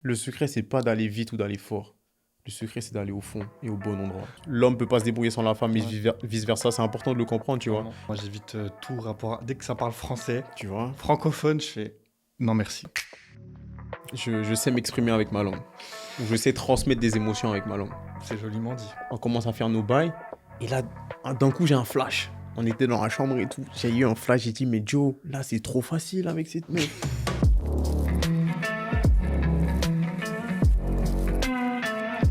Le secret, c'est pas d'aller vite ou d'aller fort. Le secret, c'est d'aller au fond et au bon endroit. L'homme peut pas se débrouiller sans la femme et Ouais, vice-versa. C'est important de le comprendre, tu vois. vraiment. Moi, j'évite tout rapport dès que ça parle français, Tu vois, francophone, je fais non merci. je sais m'exprimer avec ma langue. Ou je sais transmettre des émotions avec ma langue. C'est joliment dit. On commence à faire nos bails. Et là, d'un coup, j'ai un flash. On était dans la chambre et tout. J'ai eu un flash. J'ai dit, mais Joe, là, c'est trop facile avec cette meuf.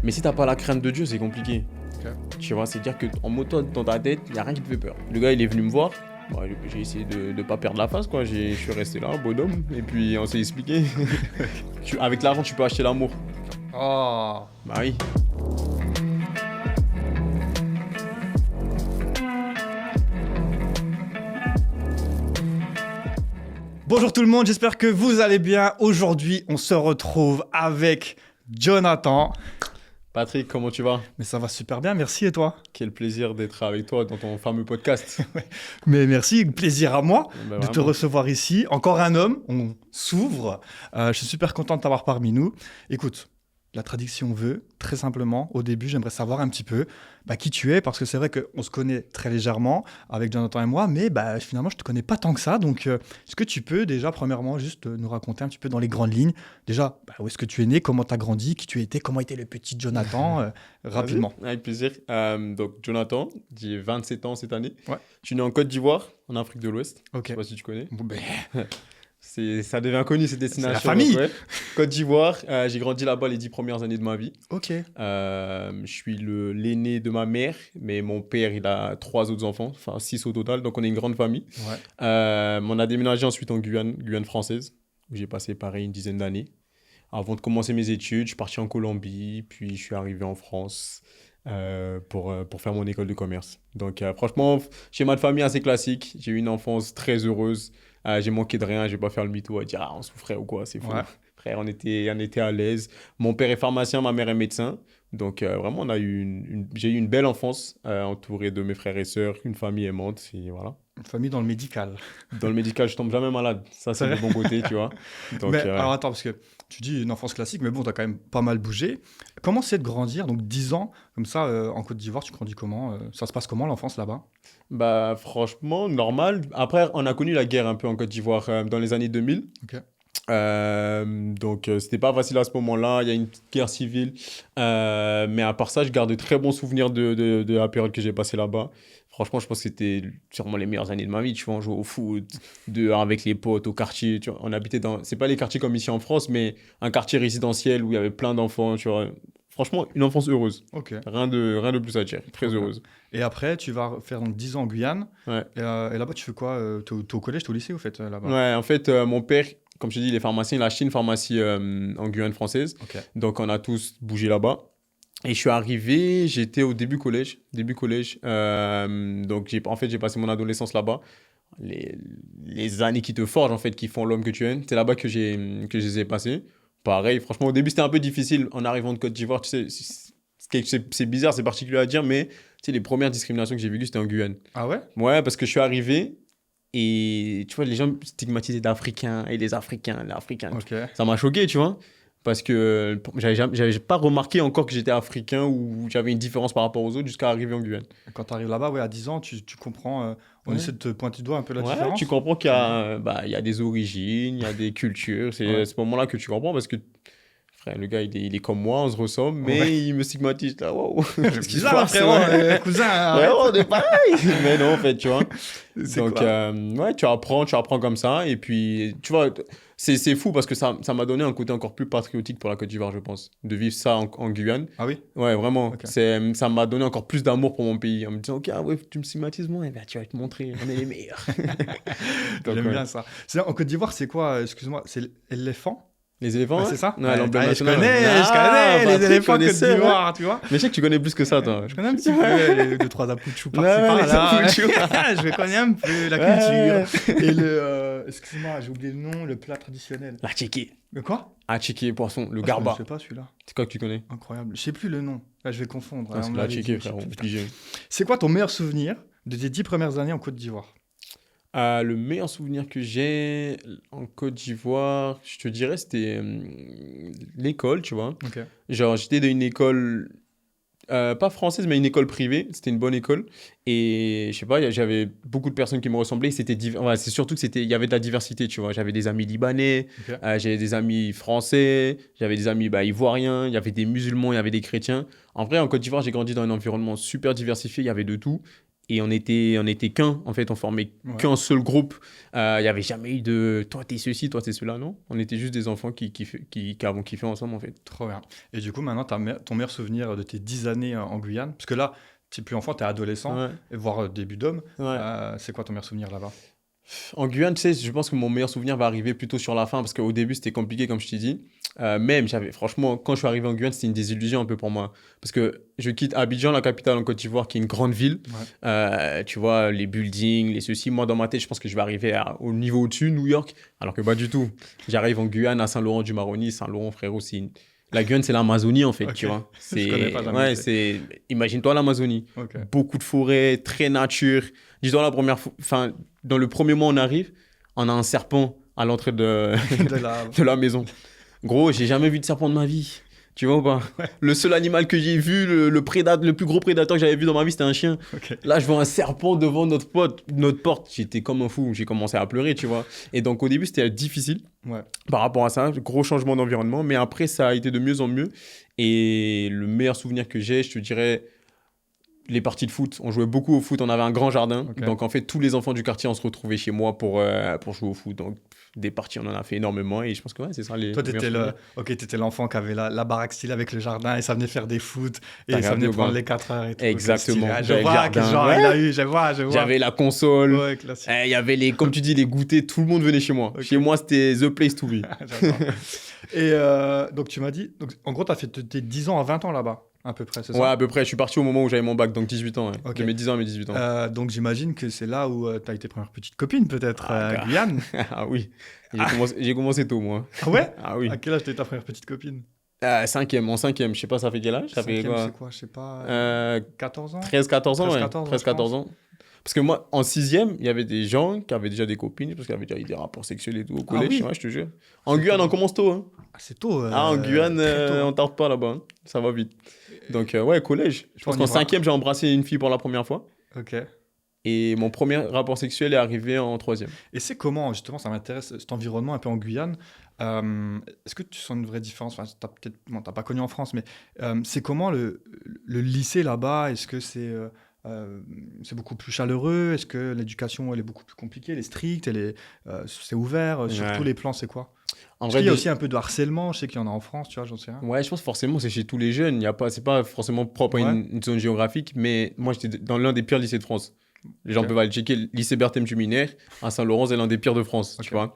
Mais si t'as pas la crainte de Dieu, c'est compliqué. Ok. Tu vois, c'est-à-dire qu'en moto, dans ta tête, il n'y a rien qui te fait peur. Le gars, il est venu me voir. Bah, j'ai essayé de ne pas perdre la face, quoi. Je suis resté là, bonhomme. Et puis, on s'est expliqué. Avec l'argent, tu peux acheter l'amour. Oh. Bah oui. Bonjour tout le monde, j'espère que vous allez bien. Aujourd'hui, on se retrouve avec Jonathan. Patrick, comment tu vas? Mais ça va super bien, merci et toi? Quel plaisir d'être avec toi dans ton fameux podcast. Mais merci, plaisir à moi Bah, de te vraiment. recevoir ici. Encore un homme, on s'ouvre. Je suis super content de t'avoir parmi nous. Écoute, la tradition veut, très simplement, au début, j'aimerais savoir un petit peu qui tu es, parce que c'est vrai qu'on se connaît très légèrement avec Jonathan et moi, mais finalement, je ne te connais pas tant que ça. Donc, est-ce que tu peux déjà, premièrement, juste nous raconter un petit peu dans les grandes lignes, déjà, où est-ce que tu es né, comment tu as grandi, qui tu étais, comment était le petit Jonathan, rapidement. Vas-y, avec plaisir. Donc, Jonathan, j'ai 27 ans cette année. Ouais. Je suis né en Côte d'Ivoire, en Afrique de l'Ouest. Ok. Je sais pas si tu connais. Bon, Ça devient connu, cette destination. la famille. Donc, ouais. Côte d'Ivoire, j'ai grandi là-bas les 10 premières années de ma vie. ok. Je suis l'aîné de ma mère, mais mon père, il a 3 autres enfants, enfin 6 au total, donc on est une grande famille. Ouais. On a déménagé ensuite en Guyane française, où j'ai passé pareil une dizaine d'années. Avant de commencer mes études, je suis parti en Colombie, puis je suis arrivé en France pour faire mon école de commerce. Donc franchement, schéma de famille assez classique. J'ai eu une enfance très heureuse. J'ai manqué de rien, je vais pas faire le mytho à dire on souffrait ou quoi, c'est faux. Ouais. Frère, on était à l'aise. Mon père est pharmacien, ma mère est médecin. Donc vraiment, j'ai eu une belle enfance entourée de mes frères et sœurs, une famille aimante, et voilà. Une famille dans le médical. Dans le médical, je tombe jamais malade. Ça, c'est C'est le vrai. bon côté, tu vois. Donc, Mais alors attends, parce que tu dis une enfance classique, mais bon, tu as quand même pas mal bougé. Comment c'est de grandir, donc 10 ans, comme ça, en Côte d'Ivoire, tu grandis comment ça se passe comment l'enfance là-bas? bah, franchement, normal. Après, on a connu la guerre un peu en Côte d'Ivoire dans les années 2000. Ok. Donc, c'était pas facile à ce moment-là. Il y a une petite guerre civile. Mais à part ça, je garde de très bons souvenirs de la période que j'ai passée là-bas. Franchement, je pense que c'était sûrement les meilleures années de ma vie. Tu vois, on jouait au foot, dehors avec les potes, au quartier. Tu vois. On habitait dans. C'est pas les quartiers comme ici en France, mais un quartier résidentiel où il y avait plein d'enfants. Tu vois. Franchement, une enfance heureuse. Ok. Rien de plus à dire. Très Ok. heureuse. Et après, tu vas faire donc 10 ans en Guyane. Ouais. Et là-bas, tu fais quoi t'es au collège, t'es au lycée, au fait, là-bas? Ouais, en fait, mon père, comme je te dis, il est pharmacien. Il a acheté une pharmacie en Guyane française. Ok. Donc, on a tous bougé là-bas. Et je suis arrivé, j'étais au début collège. Début collège. Donc, en fait, j'ai passé mon adolescence là-bas. Les années qui te forgent, en fait, qui font l'homme que tu es. C'est là-bas que je les ai passées. Pareil, franchement, au début, c'était un peu difficile en arrivant de Côte d'Ivoire. Tu sais, c'est bizarre, c'est particulier à dire, mais tu sais, les premières discriminations que j'ai vécues, c'était en Guyane. Ah ouais? Ouais, parce que je suis arrivé et tu vois, les gens me stigmatisaient d'Africains et les Africains, les Africains. Ok. Ça m'a choqué, tu vois. Parce que j'avais pas remarqué encore que j'étais africain ou j'avais une différence par rapport aux autres jusqu'à arriver en Guyane. Quand tu arrives là-bas, ouais, à 10 ans, tu comprends. On Ouais. essaie de te pointer du doigt un peu la Ouais, différence. tu comprends qu'il y a, il y a des origines, il y a des cultures. C'est Ouais. à ce moment-là que tu comprends parce que, frère, le gars, il est comme moi, on se ressemble, mais Ouais. il me stigmatise là. Waouh! C'est Ce qui se bizarre, passe, frérot, ouais. cousin. Ouais, arrête. on est pareil! Mais non, en fait, tu vois. C'est Donc, quoi? ouais, tu apprends comme ça. Et puis, tu vois, c'est fou parce que ça m'a donné un côté encore plus patriotique pour la Côte d'Ivoire, je pense. De vivre ça en Guyane. Ah oui? Ouais, vraiment. Ok. Ça m'a donné encore plus d'amour pour mon pays. En me disant, ok, ah ouais, tu me stigmatises, moi, eh ben, tu vas te montrer, on est les meilleurs. Donc, J'aime ouais. bien ça. En Côte d'Ivoire, c'est quoi? Excuse-moi, c'est l'éléphant? Les éléphants, Ouais, ouais? c'est ça? Ouais, l'emblème je national. connais, Ah, les Patrick, éléphants Côte connaisseur, hein. d'Ivoire, tu vois. Mais je sais que tu connais plus que ça, toi. Je connais un petit peu les deux, trois apouchous par-ci, Ouais, les par-là. apouchous. Je connais un peu la Ouais. culture. Et excuse-moi, j'ai oublié le nom, le plat traditionnel. La tchéké. Le quoi? Ah, tchéké, poisson, le Je garba. ne sais pas celui-là. C'est quoi que tu connais? Incroyable. Je sais plus le nom. Là, je vais confondre. Ah, On c'est me la l'avait dit, tchéké, je sais frérot. plus. Putain. Obligé. C'est quoi ton meilleur souvenir de tes 10 premières années en Côte d'Ivoire? Le meilleur souvenir que j'ai en Côte d'Ivoire, je te dirais, c'était l'école, tu vois. Ok. Genre, j'étais dans une école, pas française, mais une école privée. C'était une bonne école. Et je sais pas, j'avais beaucoup de personnes qui me ressemblaient. Ouais, c'est surtout que il y avait de la diversité, tu vois. J'avais des amis libanais, Ok. j'avais des amis français, j'avais des amis ivoiriens, il y avait des musulmans, il y avait des chrétiens. En vrai, en Côte d'Ivoire, j'ai grandi dans un environnement super diversifié, il y avait de tout. Et on était qu'un, en fait, on formait Ouais. qu'un seul groupe. Il n'y avait jamais eu de toi, t'es ceci, toi, t'es cela, non. On était juste des enfants qui avons kiffé ensemble, en fait. Trop bien. Et du coup, maintenant, ton meilleur souvenir de tes 10 années en Guyane, parce que là, tu n'es plus enfant, tu es adolescent, Ouais, voire début d'homme. ouais. C'est quoi ton meilleur souvenir là-bas? En Guyane, tu sais, je pense que mon meilleur souvenir va arriver plutôt sur la fin parce qu'au début, c'était compliqué, comme je t'ai dit. Franchement, quand je suis arrivé en Guyane, c'était une désillusion un peu pour moi. Parce que je quitte Abidjan, la capitale en Côte d'Ivoire, qui est une grande ville. Ouais. Tu vois, les buildings, les ceci. Moi, dans ma tête, je pense que je vais arriver au niveau au-dessus, New York. Alors que pas du tout. J'arrive en Guyane, à Saint-Laurent-du-Maroni. Saint-Laurent, frérot, la Guyane, c'est l'Amazonie, en fait, Ok. tu vois. Je connais pas, jamais Ouais, été. imagine-toi l'Amazonie. Ok. Beaucoup de forêts, très nature. Disons, enfin, dans le premier mois, on arrive, on a un serpent à l'entrée De la... de la maison. Gros, j'ai jamais vu de serpent de ma vie. Tu vois ou pas? Ouais. Le seul animal que j'ai vu, le plus gros prédateur que j'avais vu dans ma vie, c'était un chien. Ok. Là, je vois un serpent devant notre porte. J'étais comme un fou. J'ai commencé à pleurer, tu vois. Et donc, au début, c'était difficile Ouais. par rapport à ça. Gros changement d'environnement. Mais après, ça a été de mieux en mieux. Et le meilleur souvenir que j'ai, je te dirais, les parties de foot. On jouait beaucoup au foot. On avait un grand jardin. Ok. Donc, en fait, tous les enfants du quartier, on se retrouvait chez moi pour jouer au foot. Donc, des parties, on en a fait énormément. Et je pense que ouais, c'est ça les Toi, meilleurs t'étais souvenirs. t'étais l'enfant qui avait la baraque style avec le jardin et ça venait faire des foot et T'as ça regardé venait ou prendre pas? les 4 heures et tout. Exactement. Ok, stylé. Je J'avais le vois quel jardin. genre Ouais. il a eu, je vois. J'avais la console. Ouais, classique. Il y avait comme tu dis, les goûters. Tout le monde venait chez moi. Ok. Chez moi, c'était the place to be. J'adore. Et donc, tu m'as dit, donc, en gros, tu as fait tes 10 ans à 20 ans là-bas, à peu près, c'est Ouais, ça? à peu près. Je suis parti au moment où j'avais mon bac, donc 18 ans. Ouais. Ok. De mes 10 ans à mes 18 ans. Donc, j'imagine que c'est là où tu as été première petite copine, peut-être, Ah, à gars. Guyane. Ah oui. J'ai commencé tôt, moi. Ah ouais? Ah oui. À quel âge t'es ta première petite copine? En cinquième. Je sais pas, ça fait quel âge? Ça fait Cinquième, quoi? c'est quoi? Je sais pas. 14 ans? 13-14 ans, 13, ouais. 14, 13-14 ans. Parce que moi, en sixième, il y avait des gens qui avaient déjà des copines, parce qu'il y avait déjà eu des rapports sexuels et tout au collège, oui? ouais, je te jure. En C'est Guyane, tôt. on commence tôt, hein. Ah, c'est tôt. En Guyane, très tôt. on tarde pas là-bas, hein. Ça va vite. Donc, ouais, collège. Je pense On y qu'en va. cinquième, j'ai embrassé une fille pour la première fois. Ok. Et mon premier rapport sexuel est arrivé en troisième. Et c'est comment, justement, ça m'intéresse, cet environnement un peu en Guyane. Est-ce que tu sens une vraie différence? Enfin, t'as pas connu en France, mais c'est comment le lycée là-bas? Est-ce que c'est beaucoup plus chaleureux? Est-ce que l'éducation, elle est beaucoup plus compliquée? Elle est stricte? C'est ouvert? Sur Ouais. tous les plans, c'est quoi? En Parce vrai, qu'il y a aussi un peu de harcèlement. Je sais qu'il y en a en France, tu vois, j'en sais rien. ouais, je pense forcément c'est chez tous les jeunes. Il y a pas, c'est pas forcément propre à Ouais. une zone géographique, mais moi j'étais dans l'un des pires lycées de France. Les gens Ok. peuvent aller checker. Le lycée Berthem Juminaire à Saint-Laurent, c'est l'un des pires de France, Ok. tu vois.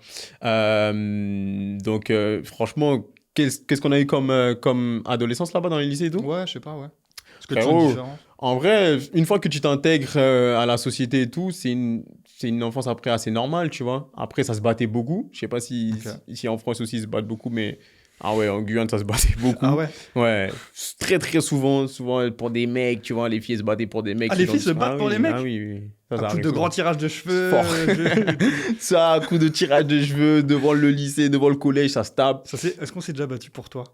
Donc franchement, qu'est-ce qu'on a eu comme adolescence là-bas dans les lycées et tout? Ouais, je sais pas, ouais. Est-ce que tu Frérot, sens différent? En vrai, une fois que tu t'intègres à la société et tout, c'est une enfance après assez normale, tu vois. Après, ça se battait beaucoup. Je sais pas si Ok. ici en France aussi, ils se battent beaucoup, mais ah ouais, en Guyane, ça se battait beaucoup. Ah ouais? Ouais, très très souvent pour des mecs, tu vois, les filles se battaient pour des mecs. Ah, les filles se battent pour les mecs? Ah oui, oui. Ça À coup arrive de souvent. grands tirages de cheveux. Fort. Ça, à coup de tirage de cheveux devant le lycée, devant le collège, ça se tape. Est-ce qu'on s'est déjà battu pour toi?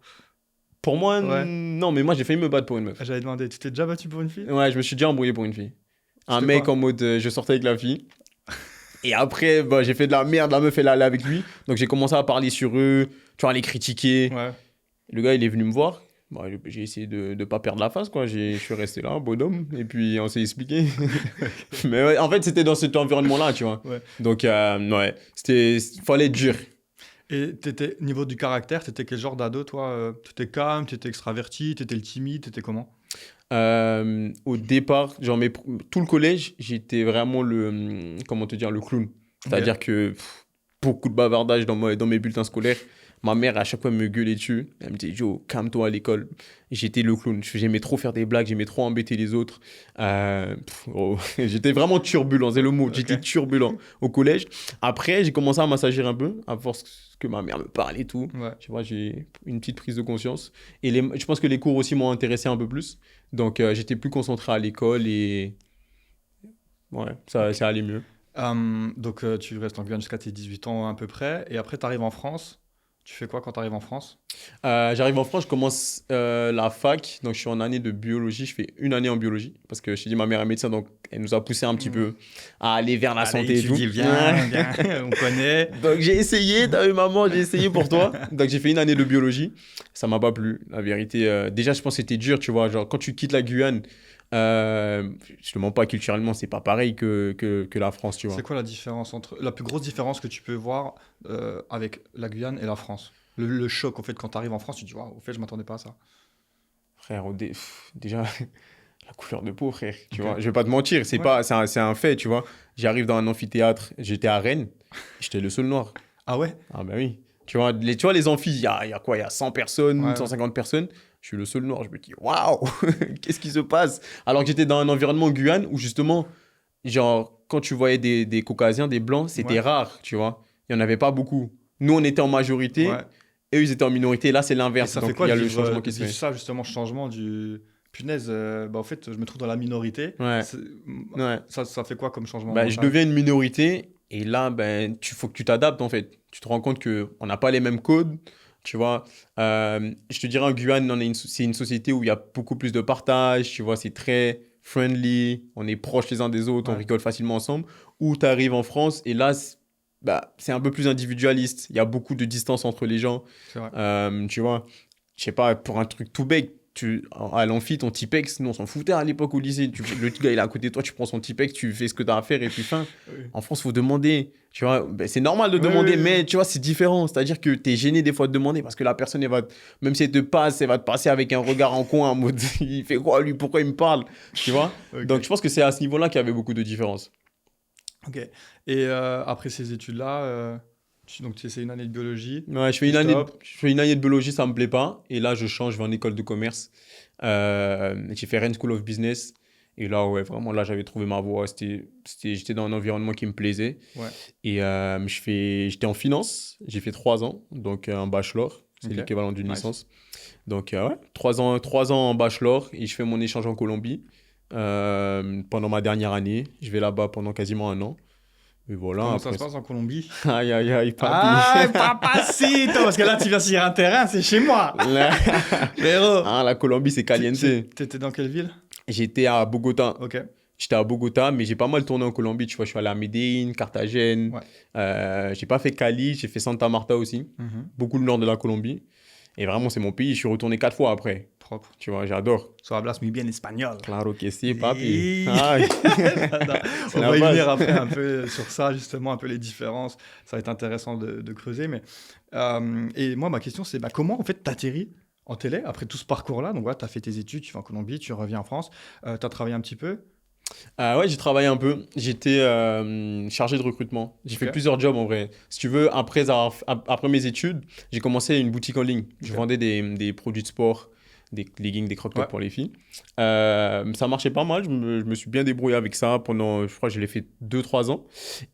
Pour moi, Ouais. non, mais moi, j'ai failli me battre pour une meuf. Ah, j'avais demandé, tu t'es déjà battu pour une fille? Ouais, je me suis déjà embrouillé pour une fille. Un C'était mec quoi? en mode, je sortais avec la fille. Et après, bah, j'ai fait de la merde, la meuf, elle allait avec lui. Donc j'ai commencé à parler sur eux, tu vois, à les critiquer. Ouais. Le gars, il est venu me voir. Bah, j'ai essayé de ne pas perdre la face, quoi. Je suis resté là, bonhomme. Et puis, on s'est expliqué. Mais ouais, en fait, c'était dans cet environnement-là, tu vois. Ouais. Donc, ouais, fallait être dur. Et niveau du caractère, t'étais quel genre d'ado, toi? T'étais calme, t'étais extraverti, t'étais le timide, t'étais comment? Au départ, genre tout le collège, j'étais vraiment comment te dire, le clown. C'est-à-dire que beaucoup de bavardage dans mes bulletins scolaires. Ma mère, à chaque fois, me gueulait dessus. Elle me disait, Joe, calme-toi à l'école. J'étais le clown. J'aimais trop faire des blagues, j'aimais trop embêter les autres. Gros, j'étais vraiment turbulent, c'est le mot. Ok. J'étais turbulent au collège. Après, j'ai commencé à m'assagir un peu, à force que ma mère me parle et tout. Ouais. Tu vois, j'ai une petite prise de conscience. Et je pense que les cours aussi m'ont intéressé un peu plus. Donc, j'étais plus concentré à l'école et ouais, ça allait mieux. Donc, tu restes en Guyane jusqu'à tes 18 ans à peu près. Et après, tu arrives en France. Tu fais quoi quand tu arrives en France? J'arrive en France, je commence la fac, donc je suis en année de biologie, je fais une année en biologie, parce que je t'ai dit, ma mère est médecin, donc elle nous a poussé un petit Hmm. peu à aller vers la Allez, santé et tu tout. dis, viens, viens, on connaît. Donc j'ai essayé, t'as vu maman, j'ai essayé pour toi. Donc j'ai fait une année de biologie, ça m'a pas plu, la vérité. Déjà, je pense que c'était dur, tu vois, genre quand tu quittes la Guyane, je te mens pas, culturellement, c'est pas pareil que la France, tu vois. C'est quoi la différence la plus grosse différence que tu peux voir avec la Guyane et la France? Le choc, au fait, quand tu arrives en France, tu te dis, waouh, au fait, je m'attendais pas à ça. Frère, déjà, la couleur de peau, frère. Tu Ok. vois, je vais pas te mentir, c'est Ouais. pas, c'est un fait, tu vois. J'arrive dans un amphithéâtre, j'étais à Rennes, j'étais le seul noir. Ah ouais? Ah ben oui. Tu vois les amphis, il y a quoi? Il y a 100 personnes, Ouais, cent ouais. cinquante personnes. Je suis le seul noir. Je me dis, waouh, qu'est-ce qui se passe? Alors que j'étais dans un environnement Guyane où justement, genre, quand tu voyais des Caucasiens, des Blancs, c'était Ouais. rare, tu vois. Il n'y en avait pas beaucoup. Nous, on était en majorité Ouais. et eux, ils étaient en minorité. Là, c'est Et l'inverse. ça fait Donc, quoi il y de a le changement qui se vivre fait. ça, justement, changement du... Punaise, en fait, je me trouve dans la minorité. Ouais, ouais. Ça fait quoi comme changement Bah, je mental? deviens une minorité et là, ben, faut que tu t'adaptes en fait. Tu te rends compte qu'on n'a pas les mêmes codes, tu vois. Je te dirais, en Guyane, c'est une société où il y a beaucoup plus de partage, tu vois, c'est très friendly, on est proches les uns des autres, on Ouais, rigole facilement ensemble. Ou tu arrives en France et là, bah, c'est un peu plus individualiste, il y a beaucoup de distance entre les gens. c'est vrai. Tu vois, je sais pas, pour un truc tout bête, à l'amphi, ton Tipex, nous on s'en foutait à l'époque au lycée. Le gars il est à côté de toi, tu prends son Tipex, tu fais ce que tu as à faire et puis fin. Oui. En France, faut demander. Tu vois, ben, c'est normal de Oui, oui, demander, oui. mais tu vois, c'est différent. C'est-à-dire que tu es gêné des fois de demander parce que la personne, même si elle te passe, elle va te passer avec un regard en coin en mode il fait quoi lui, pourquoi il me parle? Tu vois? Donc Ok. je pense que c'est à ce niveau-là qu'il y avait beaucoup de différences. Ok. Et après ces études-là, donc tu essaies une année de biologie, Ouais, tu stops. je fais une année de biologie, ça me plaît pas. Et là, je change, je vais en école de commerce. J'ai fait Rennes School of Business. Et là, ouais, vraiment, là, j'avais trouvé ma voie. J'étais dans un environnement qui me plaisait. Ouais. Et j'étais en finance. J'ai fait 3 ans, donc un bachelor. C'est Ok. l'équivalent d'une Nice. licence. Donc, ouais, 3 ans en bachelor. Et je fais mon échange en Colombie pendant ma dernière année. Je vais là-bas pendant quasiment un an. Et voilà, Comment ça après. se passe en Colombie? Aïe, aïe, aïe, papi. Ah, papacito! Parce que là, tu viens sur un terrain, c'est chez moi. Là- Frérot. Ah, la Colombie, c'est caliente. T'étais dans quelle ville? J'étais à Bogota. Ok. J'étais à Bogota, mais j'ai pas mal tourné en Colombie. Tu vois, je suis allé à Medellín, Carthagène. Ouais. J'ai pas fait Cali, j'ai fait Santa Marta aussi. Mhm. Beaucoup le nord de la Colombie. Et vraiment, c'est mon pays. Je suis retourné 4 fois après. Propre. Tu vois, j'adore. So hablas muy bien espagnol. Claro que sí, papi. Et- Aïe. J'adore. C'est On la va y base. venir après un peu sur ça, justement, un peu les différences. Ça va être intéressant de creuser. Et moi, ma question, c'est comment, en fait, t'atterris en télé après tout ce parcours-là? Donc, voilà, tu as fait tes études, tu vas en Colombie, tu reviens en France. Tu as travaillé un petit peu? Ouais, j'ai travaillé un peu. J'étais chargé de recrutement. J'ai Ok. fait plusieurs jobs en vrai. Si tu veux, après mes études, j'ai commencé une boutique en ligne. Je Ok. vendais des produits de sport, des leggings, des crop tops Ouais. pour les filles. Ça marchait pas mal. Je me suis bien débrouillé avec ça pendant, je crois que je l'ai fait 2, 3 ans.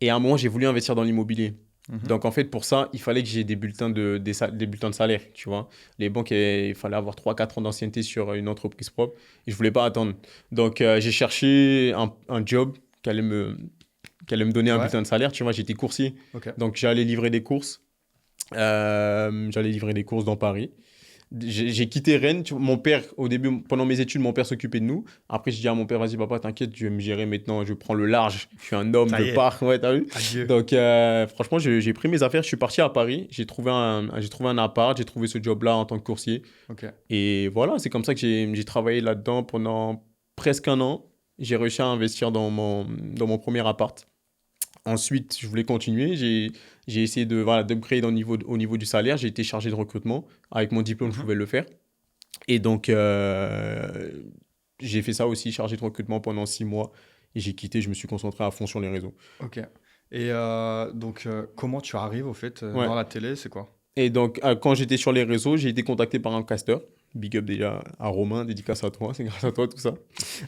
Et à un moment, j'ai voulu investir dans l'immobilier. Mhm. Donc en fait, pour ça, il fallait que j'ai des bulletins des bulletins de salaire, tu vois. Les banques, il fallait avoir 3, 4 ans d'ancienneté sur une entreprise propre. Et je voulais pas attendre. Donc j'ai cherché un job qui allait me donner un Ouais. bulletin de salaire. Tu vois, j'étais coursier. Ok. Donc j'allais livrer des courses. J'allais livrer des courses dans Paris. J'ai quitté Rennes. Mon père, au début, pendant mes études, mon père s'occupait de nous. Après, je dis à mon père, vas-y, papa, t'inquiète, je vais me gérer maintenant. Je prends le large. Je suis un homme Ça y de est. part. Ouais, t'as vu? Adieu. Donc, franchement, j'ai pris mes affaires. Je suis parti à Paris. J'ai trouvé un appart. J'ai trouvé ce job-là en tant que coursier. Ok. Et voilà, c'est comme ça que j'ai travaillé là-dedans pendant presque un an. J'ai réussi à investir dans mon premier appart. Ensuite, je voulais continuer. J'ai essayé d'upgrade au niveau du salaire. J'ai été chargé de recrutement. Avec mon diplôme, je Mhm. pouvais le faire. Et donc, j'ai fait ça aussi, chargé de recrutement pendant 6 mois. Et j'ai quitté, je me suis concentré à fond sur les réseaux. Ok. Et donc, comment tu arrives, au fait, Ouais. dans la télé? C'est quoi? Et donc, quand j'étais sur les réseaux, j'ai été contacté par un casteur. Big up déjà à Romain, dédicace à toi, c'est grâce à toi tout ça.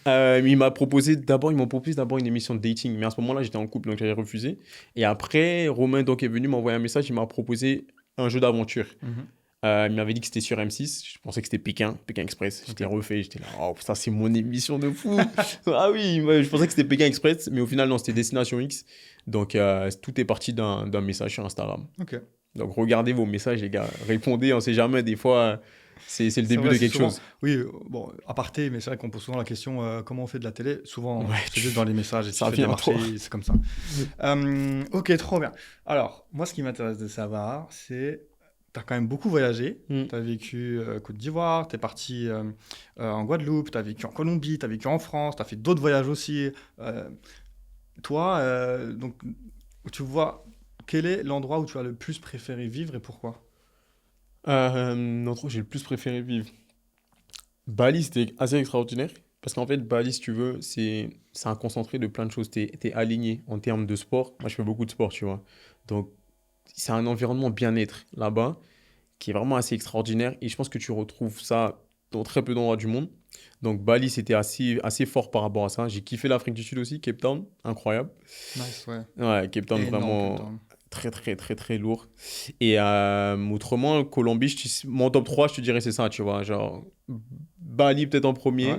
Ils m'ont proposé d'abord une émission de dating, mais à ce moment-là, j'étais en couple, donc j'avais refusé. Et après, Romain donc est venu m'envoyer un message, il m'a proposé un jeu d'aventure. Mhm. Il m'avait dit que c'était sur M6. Je pensais que c'était Pékin Express. J'étais refait, j'étais là, oh putain, c'est mon émission de fou. Ah oui, moi, je pensais que c'était Pékin Express, mais au final, non, c'était Destination X. Donc, tout est parti d'un message sur Instagram. Ok. Donc, regardez vos messages, les gars. Répondez, on sait jamais. Des fois, c'est le C'est début vrai, de c'est quelque souvent. chose. Oui, bon, aparté, mais c'est vrai qu'on pose souvent la question comment on fait de la télé. Souvent, Ouais, c'est juste dans les messages et tu ça te fais vient à démarcher, toi. c'est comme ça. Ok, trop bien. Alors, moi, ce qui m'intéresse de savoir, c'est. Tu as quand même beaucoup voyagé. Mm. Tu as vécu Côte d'Ivoire, tu es parti en Guadeloupe, tu as vécu en Colombie, tu as vécu en France, tu as fait d'autres voyages aussi. Euh, Toi, donc, tu vois, quel est l'endroit où tu as le plus préféré vivre et pourquoi? L'endroit où j'ai le plus préféré vivre. Bali, c'était assez extraordinaire. Parce qu'en fait, Bali, si tu veux, c'est un concentré de plein de choses. T'es aligné en termes de sport. Moi, je fais beaucoup de sport, tu vois. Donc, c'est un environnement bien-être là-bas qui est vraiment assez extraordinaire. Et je pense que tu retrouves ça dans très peu d'endroits du monde. Donc, Bali, c'était assez fort par rapport à ça. J'ai kiffé l'Afrique du Sud aussi, Cape Town, incroyable. Nice, ouais. Ouais, Cape Town, Énorme, Cape vraiment Town. très, très, très, très lourd. Et autrement, Colombie, mon top 3 je te dirais, c'est ça, tu vois. Genre, Bali peut-être en Ouais. premier.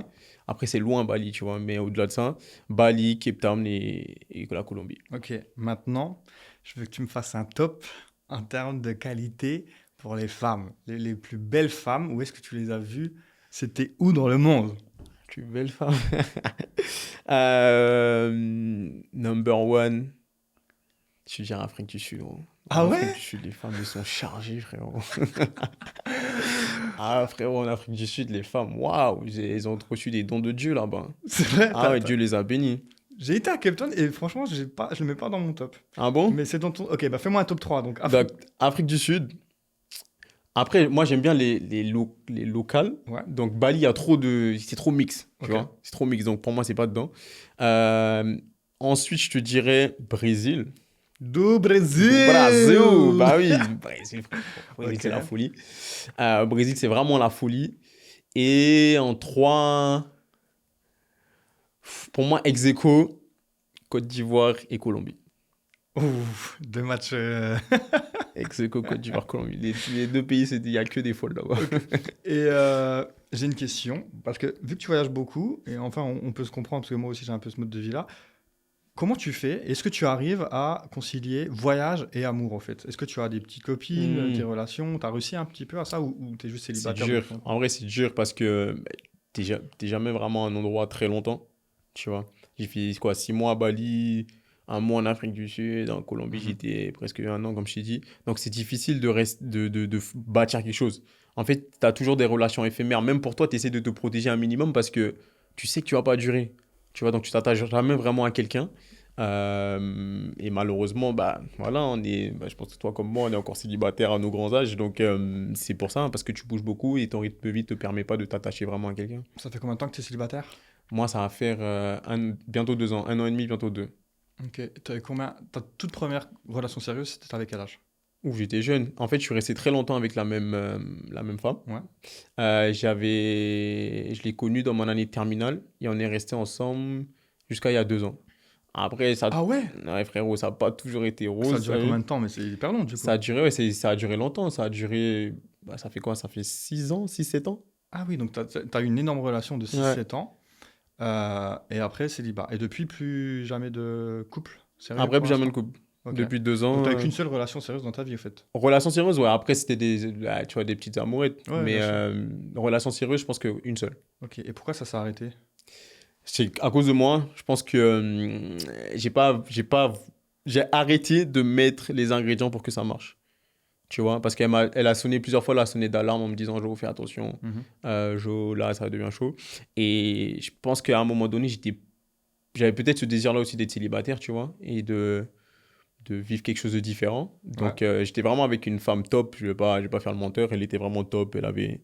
Après, c'est loin, Bali, tu vois. Mais au-delà de ça, Bali, Cape Town et la Colombie. Ok, maintenant, je veux que tu me fasses un top en termes de qualité pour les femmes. Les plus belles femmes, où est-ce que tu les as vues? C'était où dans le monde? Plus belle femme. Number one, je dirais Afrique du Sud, gros. En Ah Afrique ouais? du Sud, les femmes, elles sont chargées, frérot. Ah, frérot, en Afrique du Sud, les femmes, waouh, elles ont reçu des dons de Dieu là-bas. C'est vrai, Ah ouais, Dieu les a bénis. j'ai été à Cape Town et franchement, je le mets pas dans mon top. Ah bon? Mais c'est dans ton. Ok, bah fais-moi un top 3. Donc, Donc, Afrique. Afrique du Sud. Après, moi, j'aime bien les locales. Ouais, Donc, Bali, il y a trop de. C'est trop mix, tu ok. vois. C'est trop mix. Donc, pour moi, c'est pas dedans. Euh, Ensuite, je te dirais Brésil. Do Do Brasil! Brasil! Bah oui, Brésil, frère. Brésil, Ok. c'est la folie. Brésil, c'est vraiment la folie. Et en 3, pour moi, ex aequo, Côte d'Ivoire et Colombie. Ouf, deux matchs. Ex aequo, Côte d'Ivoire, Colombie. Les deux pays, il n'y a que des folles là-bas. Ok. Et j'ai une question, parce que vu que tu voyages beaucoup, et enfin on peut se comprendre, parce que moi aussi j'ai un peu ce mode de vie-là, comment tu fais? Est-ce que tu arrives à concilier voyage et amour en fait? Est-ce que tu as des petites copines, tes Hmm. relations, tu as réussi un petit peu à ça ou tu es juste C'est célibataire dur. depuis longtemps? En vrai, c'est dur parce que t'es jamais vraiment à un endroit très longtemps. Tu vois. J'ai fait quoi, 6 mois à Bali, un mois en Afrique du Sud, en Colombie, Mhm. j'étais presque un an, comme je t'ai dit. Donc, c'est difficile de bâtir quelque chose. En fait, tu as toujours des relations éphémères. Même pour toi, tu essaies de te protéger un minimum parce que tu sais que tu vas pas durer. Tu vois, donc tu t'attaches jamais vraiment à quelqu'un. Et malheureusement, bah, voilà, je pense que toi comme moi, on est encore célibataire à nos grands âges. Donc, c'est pour ça, hein, parce que tu bouges beaucoup et ton rythme de vie te permet pas de t'attacher vraiment à quelqu'un. Ça fait combien de temps que tu es célibataire? Moi, ça va faire bientôt 2 ans, 1 an et demi, bientôt 2. Ok, t'avais combien? Ta toute première relation sérieuse, c'était avec quel âge? Ouh, j'étais jeune. En fait, je suis resté très longtemps avec la même femme. Ouais. Je l'ai connue dans mon année de terminale et on est resté ensemble jusqu'à il y a 2 ans. Après, Ah ouais? ouais, frérot, ça n'a pas toujours été Ça a rose, duré t'as vu. combien de temps? Mais c'est hyper long du coup. Ça a duré, ouais, ça a duré longtemps. Ça a duré, bah, ça fait quoi? Ça fait 6 ans, 6 7 ans? Ah oui, donc t'as eu une énorme relation de six Ouais. sept ans. Et après, célibat. Et depuis, plus jamais de couple sérieux Après, pour plus jamais de l'instant? couple. Ok. Depuis deux Donc, ans. t'as eu qu'une seule relation sérieuse dans ta vie, au fait. Relation sérieuse, ouais. Après, c'était tu vois, des petites amourettes. Ouais, Mais bien sûr. relation sérieuse, je pense qu'une seule. Ok. Et pourquoi ça s'est arrêté? C'est à cause de moi. Je pense que j'ai arrêté de mettre les ingrédients pour que ça marche. Tu vois, parce elle a sonné plusieurs fois, elle a sonné d'alarme en me disant, Jo, fais attention. Mhm. Jo, là, ça devient chaud. Et je pense qu'à un moment donné, j'avais peut-être ce désir-là aussi d'être célibataire, tu vois, et de vivre quelque chose de différent. Ouais. Donc, j'étais vraiment avec une femme top. Je vais pas faire le menteur. Elle était vraiment top. Elle avait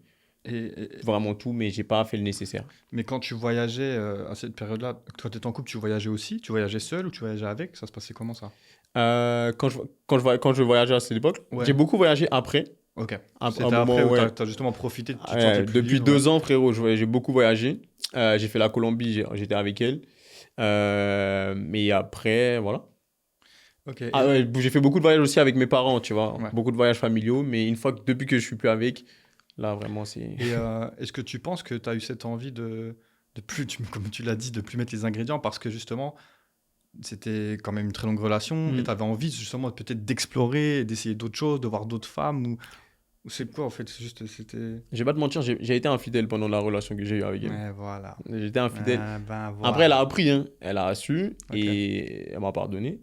vraiment tout, mais j'ai pas fait le nécessaire. Mais quand tu voyageais à cette période-là, toi, tu étais en couple, tu voyageais aussi? Tu voyageais seul ou tu voyageais avec? Ça se passait comment ça? Quand je voyageais à cette époque, Ouais. j'ai beaucoup voyagé après. Ok. Un C'était après moment, où ouais. t'as justement profité, tu te sentais Ouais, plus depuis libre, ouais. 2 ans, frérot, j'ai beaucoup voyagé. J'ai fait la Colombie, j'étais avec elle. Mais après, voilà. Ok. Ah ouais, j'ai fait beaucoup de voyages aussi avec mes parents, tu vois. Ouais. Beaucoup de voyages familiaux, mais depuis que je suis plus avec, là, vraiment, c'est... Et est-ce que tu penses que tu as eu cette envie de plus, comme tu l'as dit, de plus mettre les ingrédients parce que justement, c'était quand même une très longue relation et Mm. tu avais envie justement peut-être d'explorer, d'essayer d'autres choses, de voir d'autres femmes ou c'est quoi en fait? C'est juste, c'était. Je vais pas te mentir, j'ai été infidèle pendant la relation que j'ai eue avec elle. Ouais, voilà. J'étais infidèle. Ben Après, elle a voilà. appris, hein. Elle a su Ok. et elle m'a pardonné.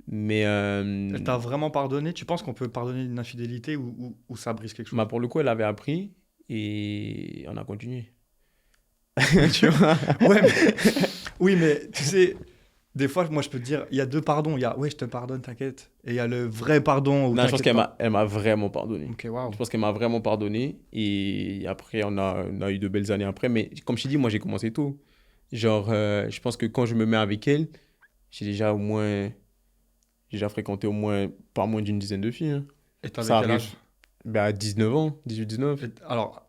Mais Elle t'a vraiment pardonné? Tu penses qu'on peut pardonner une infidélité ou ça brise quelque chose? pour le coup, elle avait appris et on a continué. Tu vois? Ouais, mais... Oui, mais tu sais, des fois, moi, je peux te dire, il y a deux pardons. Il y a, ouais, je te pardonne, t'inquiète. Et il y a le vrai pardon où Non, je pense t'inquiète pas. elle m'a vraiment pardonné. Ok, waouh. Je pense qu'elle m'a vraiment pardonné. Et après, on a eu de belles années après. Mais comme je t'ai dit, moi, j'ai commencé tôt. Genre, je pense que quand je me mets avec elle, j'ai déjà au moins... J'ai déjà fréquenté au moins pas moins d'une dizaine de filles, hein. Et t'avais Ça quel arrive âge? ben, à 19 ans, 18-19. Alors,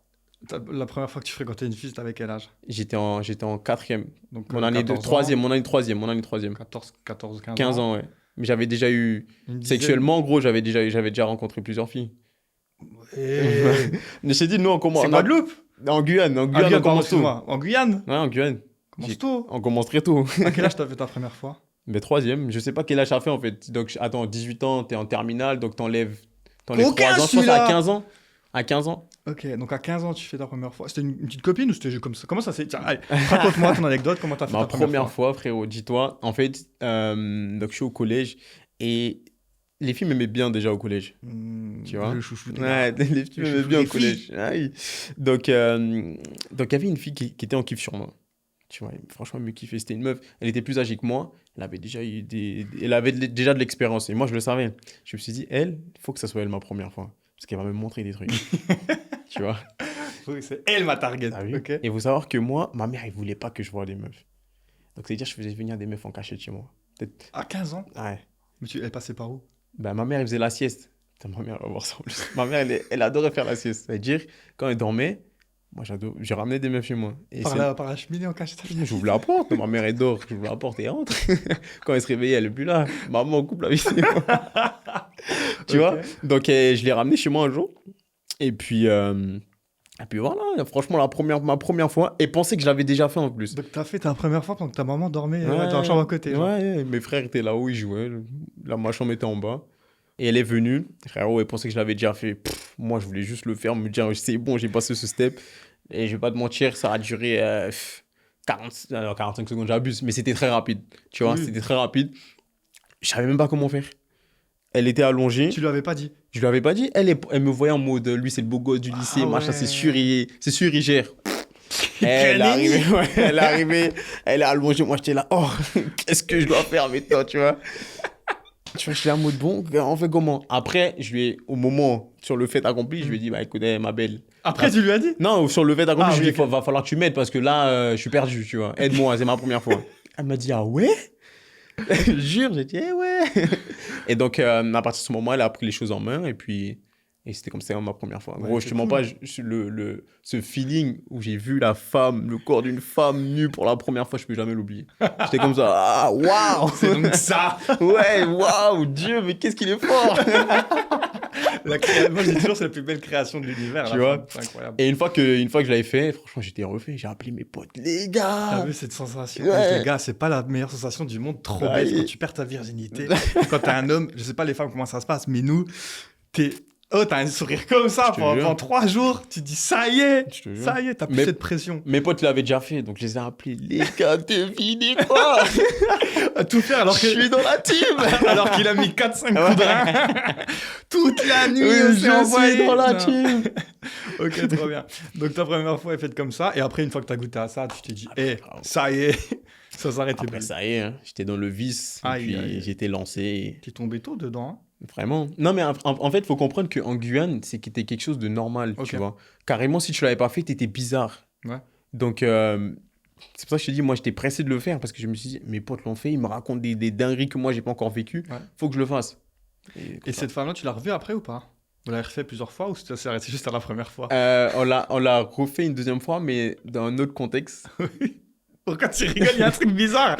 la première fois que tu fréquentais une fille, c'était avec quel âge? J'étais en quatrième. Donc, Mon année de 14 troisième, ans, mon année de troisième, mon année de troisième. 15 15 ans, ans, ouais. Mais j'avais déjà eu... une dizaine. Sexuellement, en gros, j'avais déjà rencontré plusieurs filles. Et... Mais je t'ai dit, nous, on commence... C'est Guadeloupe? En Guyane, En on Guyane, pardon, commence tôt. excuse-moi. En Guyane? Ouais, en Guyane. Commence tôt. On commence très tôt. À quel âge t'as fait ta première fois? Mais troisième, je sais pas quel âge ça fait en fait. Donc, attends, 18 ans, t'es en terminale, donc t'enlèves Coquin, 3 ans. Je pense que c'est celui-là. à 15 ans. À 15 ans. Ok, donc à 15 ans, tu fais ta première fois. C'était une petite copine ou c'était juste comme ça? Comment ça s'est... Tiens, allez, raconte-moi ton anecdote, comment t'as fait Ma ta première première fois? fois, frérot, dis-toi. En fait, donc je suis au collège et les filles m'aimaient bien déjà au collège. Tu vois? Le chouchou des Ouais, gars. les filles Le m'aimaient chouchou bien au des filles. collège. Aïe. Donc, il y avait une fille qui était en kiff sur moi. Tu vois, franchement, elle me kiffait. C'était une meuf. Elle était plus âgée que moi. Elle avait déjà eu elle avait déjà de l'expérience. Et moi, je le savais. Je me suis dit, elle, il faut que ça soit elle ma première fois. Parce qu'elle va me montrer des trucs. Tu vois? Oui, c'est elle ma target. T'as vu? Ok. Et il faut savoir que moi, ma mère, elle voulait pas que je voie des meufs. Donc, c'est-à-dire, je faisais venir des meufs en cachette chez moi. Peut-être. À 15 ans? Ouais. Mais elle passait par où? Ben, ma mère, elle faisait la sieste. Putain, ma mère, elle va voir ça en plus. Ma mère, elle adorait faire la sieste. C'est-à-dire, quand elle dormait, moi, j'ai ramené des meufs chez moi. Et Par la cheminée en cachette. j'ouvre la porte, ma mère elle dort, j'ouvre la porte et elle entre. Quand elle se réveillait, elle est plus là. Maman, coupe la vidéo. Tu vois? Ok. Donc je l'ai ramené chez moi un jour. Et puis voilà, franchement, ma première fois, et pensait que je l'avais déjà fait en plus. Donc t'as fait ta première fois pendant que ta maman dormait Ouais, dans la chambre à côté, genre. ouais, mes frères étaient là-haut, ils jouaient. Là, ma chambre était en bas. Et elle est venue. Frérot, elle pensait que je l'avais déjà fait. Moi, je voulais juste le faire, me dire, c'est bon, j'ai passé ce step. Et je vais pas te mentir, ça a duré 45 secondes, j'abuse, mais c'était très rapide. Tu vois, Oui. c'était très rapide. Je savais même pas comment faire. Elle était allongée. Tu lui avais pas dit? Je lui avais pas dit. Elle me voyait en mode, lui, c'est le beau gosse du lycée, Ah machin, ouais. c'est sûr, il gère. Elle est arrivée, ouais, elle est arrivée, elle est allongée. Moi, j'étais là, oh, qu'est-ce que je dois faire maintenant, tu vois? Tu vois, je suis en mode, bon, on fait comment? Après, au moment, sur le fait accompli, je lui ai dit, bah écoute, ma belle. Après, tu lui as dit? Non, sur le fait accompli, Ah je lui ai oui, dit, va falloir que tu m'aides parce que là, je suis perdu, tu vois. Aide-moi, c'est ma première fois. Elle m'a dit, ah ouais? Je jure, j'ai dit, eh ouais. Et donc, à partir de ce moment, elle a pris les choses en main et c'était comme ça ma première fois. Ouais, Gros, je c'est te mens cool. pas, ce feeling où j'ai vu le corps d'une femme nue pour la première fois, je peux jamais l'oublier. J'étais comme ça, ah, waouh! C'est donc ça. Ouais, waouh, Dieu, mais qu'est-ce qu'il est fort! Moi, je dis toujours, c'est la plus belle création de l'univers. Tu la vois. femme. C'est incroyable. Et une fois que je l'avais fait, franchement, j'étais refait. J'ai appelé mes potes, les T'as gars! vu cette sensation? Ouais. Les gars, c'est pas la meilleure sensation du monde. Trop Ah, belle oui. quand tu perds ta virginité. Quand t'es un homme, je sais pas les femmes comment ça se passe, mais nous, t'as un sourire comme ça Je te pendant jure. 3 jours. Tu te dis, ça y est, Je te jure. ça y est, t'as plus Mais- cette pression. Mes potes l'avaient déjà fait, donc je les ai appelés. Les gars, devinez quoi? À tout faire alors Je suis dans la team! alors qu'il a mis 4-5 coups de rein. Toute la nuit, Oui, on je s'est envoyé. suis dans la Non. team! Ok, trop bien. Donc ta première fois est faite comme ça, et après, une fois que t'as goûté à ça, tu t'es dit, bravo. ça y est, ça s'arrêtait Après, plus. ça y est, hein, j'étais dans le vice, et Aïe, puis aïe. j'étais lancé. T'es tombé tôt dedans. Vraiment. Non, mais en fait, il faut comprendre qu'en Guyane, c'était quelque chose de normal, Ok. tu vois. Carrément, si tu l'avais pas fait, t'étais bizarre. Ouais. Donc, c'est pour ça que je te dis, moi, j'étais pressé de le faire parce que je me suis dit, mes potes l'ont fait, ils me racontent des dingueries que moi, j'ai pas encore vécues. Ouais. Faut que je le fasse. Et cette femme-là, tu l'as revue après ou pas? Vous l'avez refait plusieurs fois ou ça s'est arrêté juste à la première fois? On l'a refait une deuxième fois, mais dans un autre contexte. Pourquoi tu rigoles? Il y a un truc bizarre.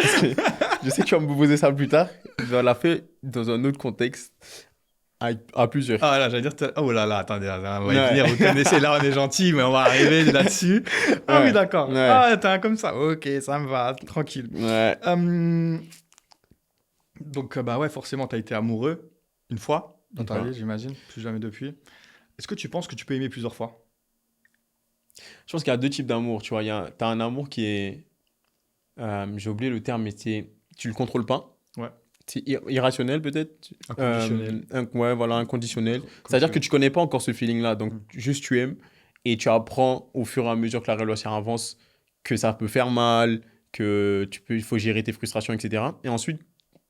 Je sais que tu vas me poser ça plus tard. Je l'a fait dans un autre contexte, à plusieurs. Ah là, j'allais dire... Oh là là, attendez, on va y Ouais. venir. Vous connaissez, là, on est gentil, mais on va arriver là-dessus. Ah Ouais. oui, d'accord. Ouais. Ah, t'es un comme ça. Ok, ça me va, tranquille. Ouais. Donc, bah ouais, forcément, t'as été amoureux une fois dans Une ta fois. vie, j'imagine. Plus jamais depuis. Est-ce que tu penses que tu peux aimer plusieurs fois? Je pense qu'il y a deux types d'amour, tu vois. T'as un amour qui est... j'ai oublié le terme, mais tu le contrôles pas. Ouais. C'est irrationnel peut-être. Inconditionnel. Ouais, voilà, inconditionnel. Comme C'est-à-dire tu que veux. tu connais pas encore ce feeling-là. Donc, Mm. juste tu aimes et tu apprends au fur et à mesure que la relation avance que ça peut faire mal, il faut gérer tes frustrations, etc. Et ensuite,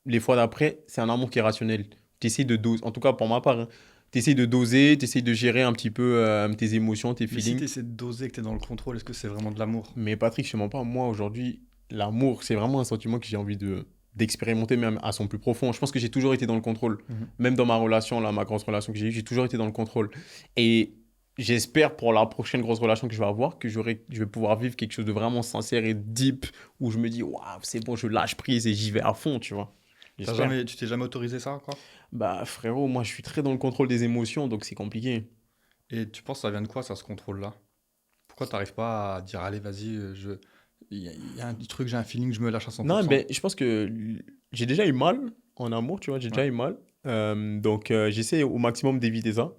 les fois d'après, c'est un amour qui est rationnel. Tu essaies de doser, en tout cas pour ma part, tu essaies de doser, tu essaies de gérer un petit peu tes émotions, tes Mais si feelings. tu essaies de doser, que tu es dans le contrôle, est-ce que c'est vraiment de l'amour? Mais Patrick, je te mens pas, moi aujourd'hui, l'amour, c'est vraiment un sentiment que j'ai envie d'expérimenter même à son plus profond. Je pense que j'ai toujours été dans le contrôle. Mhm. Même dans ma relation, là, ma grosse relation que j'ai eue, j'ai toujours été dans le contrôle. Et j'espère pour la prochaine grosse relation que je vais avoir, que je vais pouvoir vivre quelque chose de vraiment sincère et deep, où je me dis, waouh, c'est bon, je lâche prise et j'y vais à fond, tu vois. J'espère. Tu t'es jamais autorisé ça encore? Bah frérot, moi je suis très dans le contrôle des émotions, donc c'est compliqué. Et tu penses que ça vient de quoi, ça, ce contrôle-là? Pourquoi t'arrives pas à dire, allez, vas-y, il y a un petit truc, j'ai un feeling, je me lâche à 100%? Non, mais je pense que j'ai déjà eu mal en amour, tu vois, j'ai déjà eu mal. Donc, j'essaie au maximum d'éviter ça,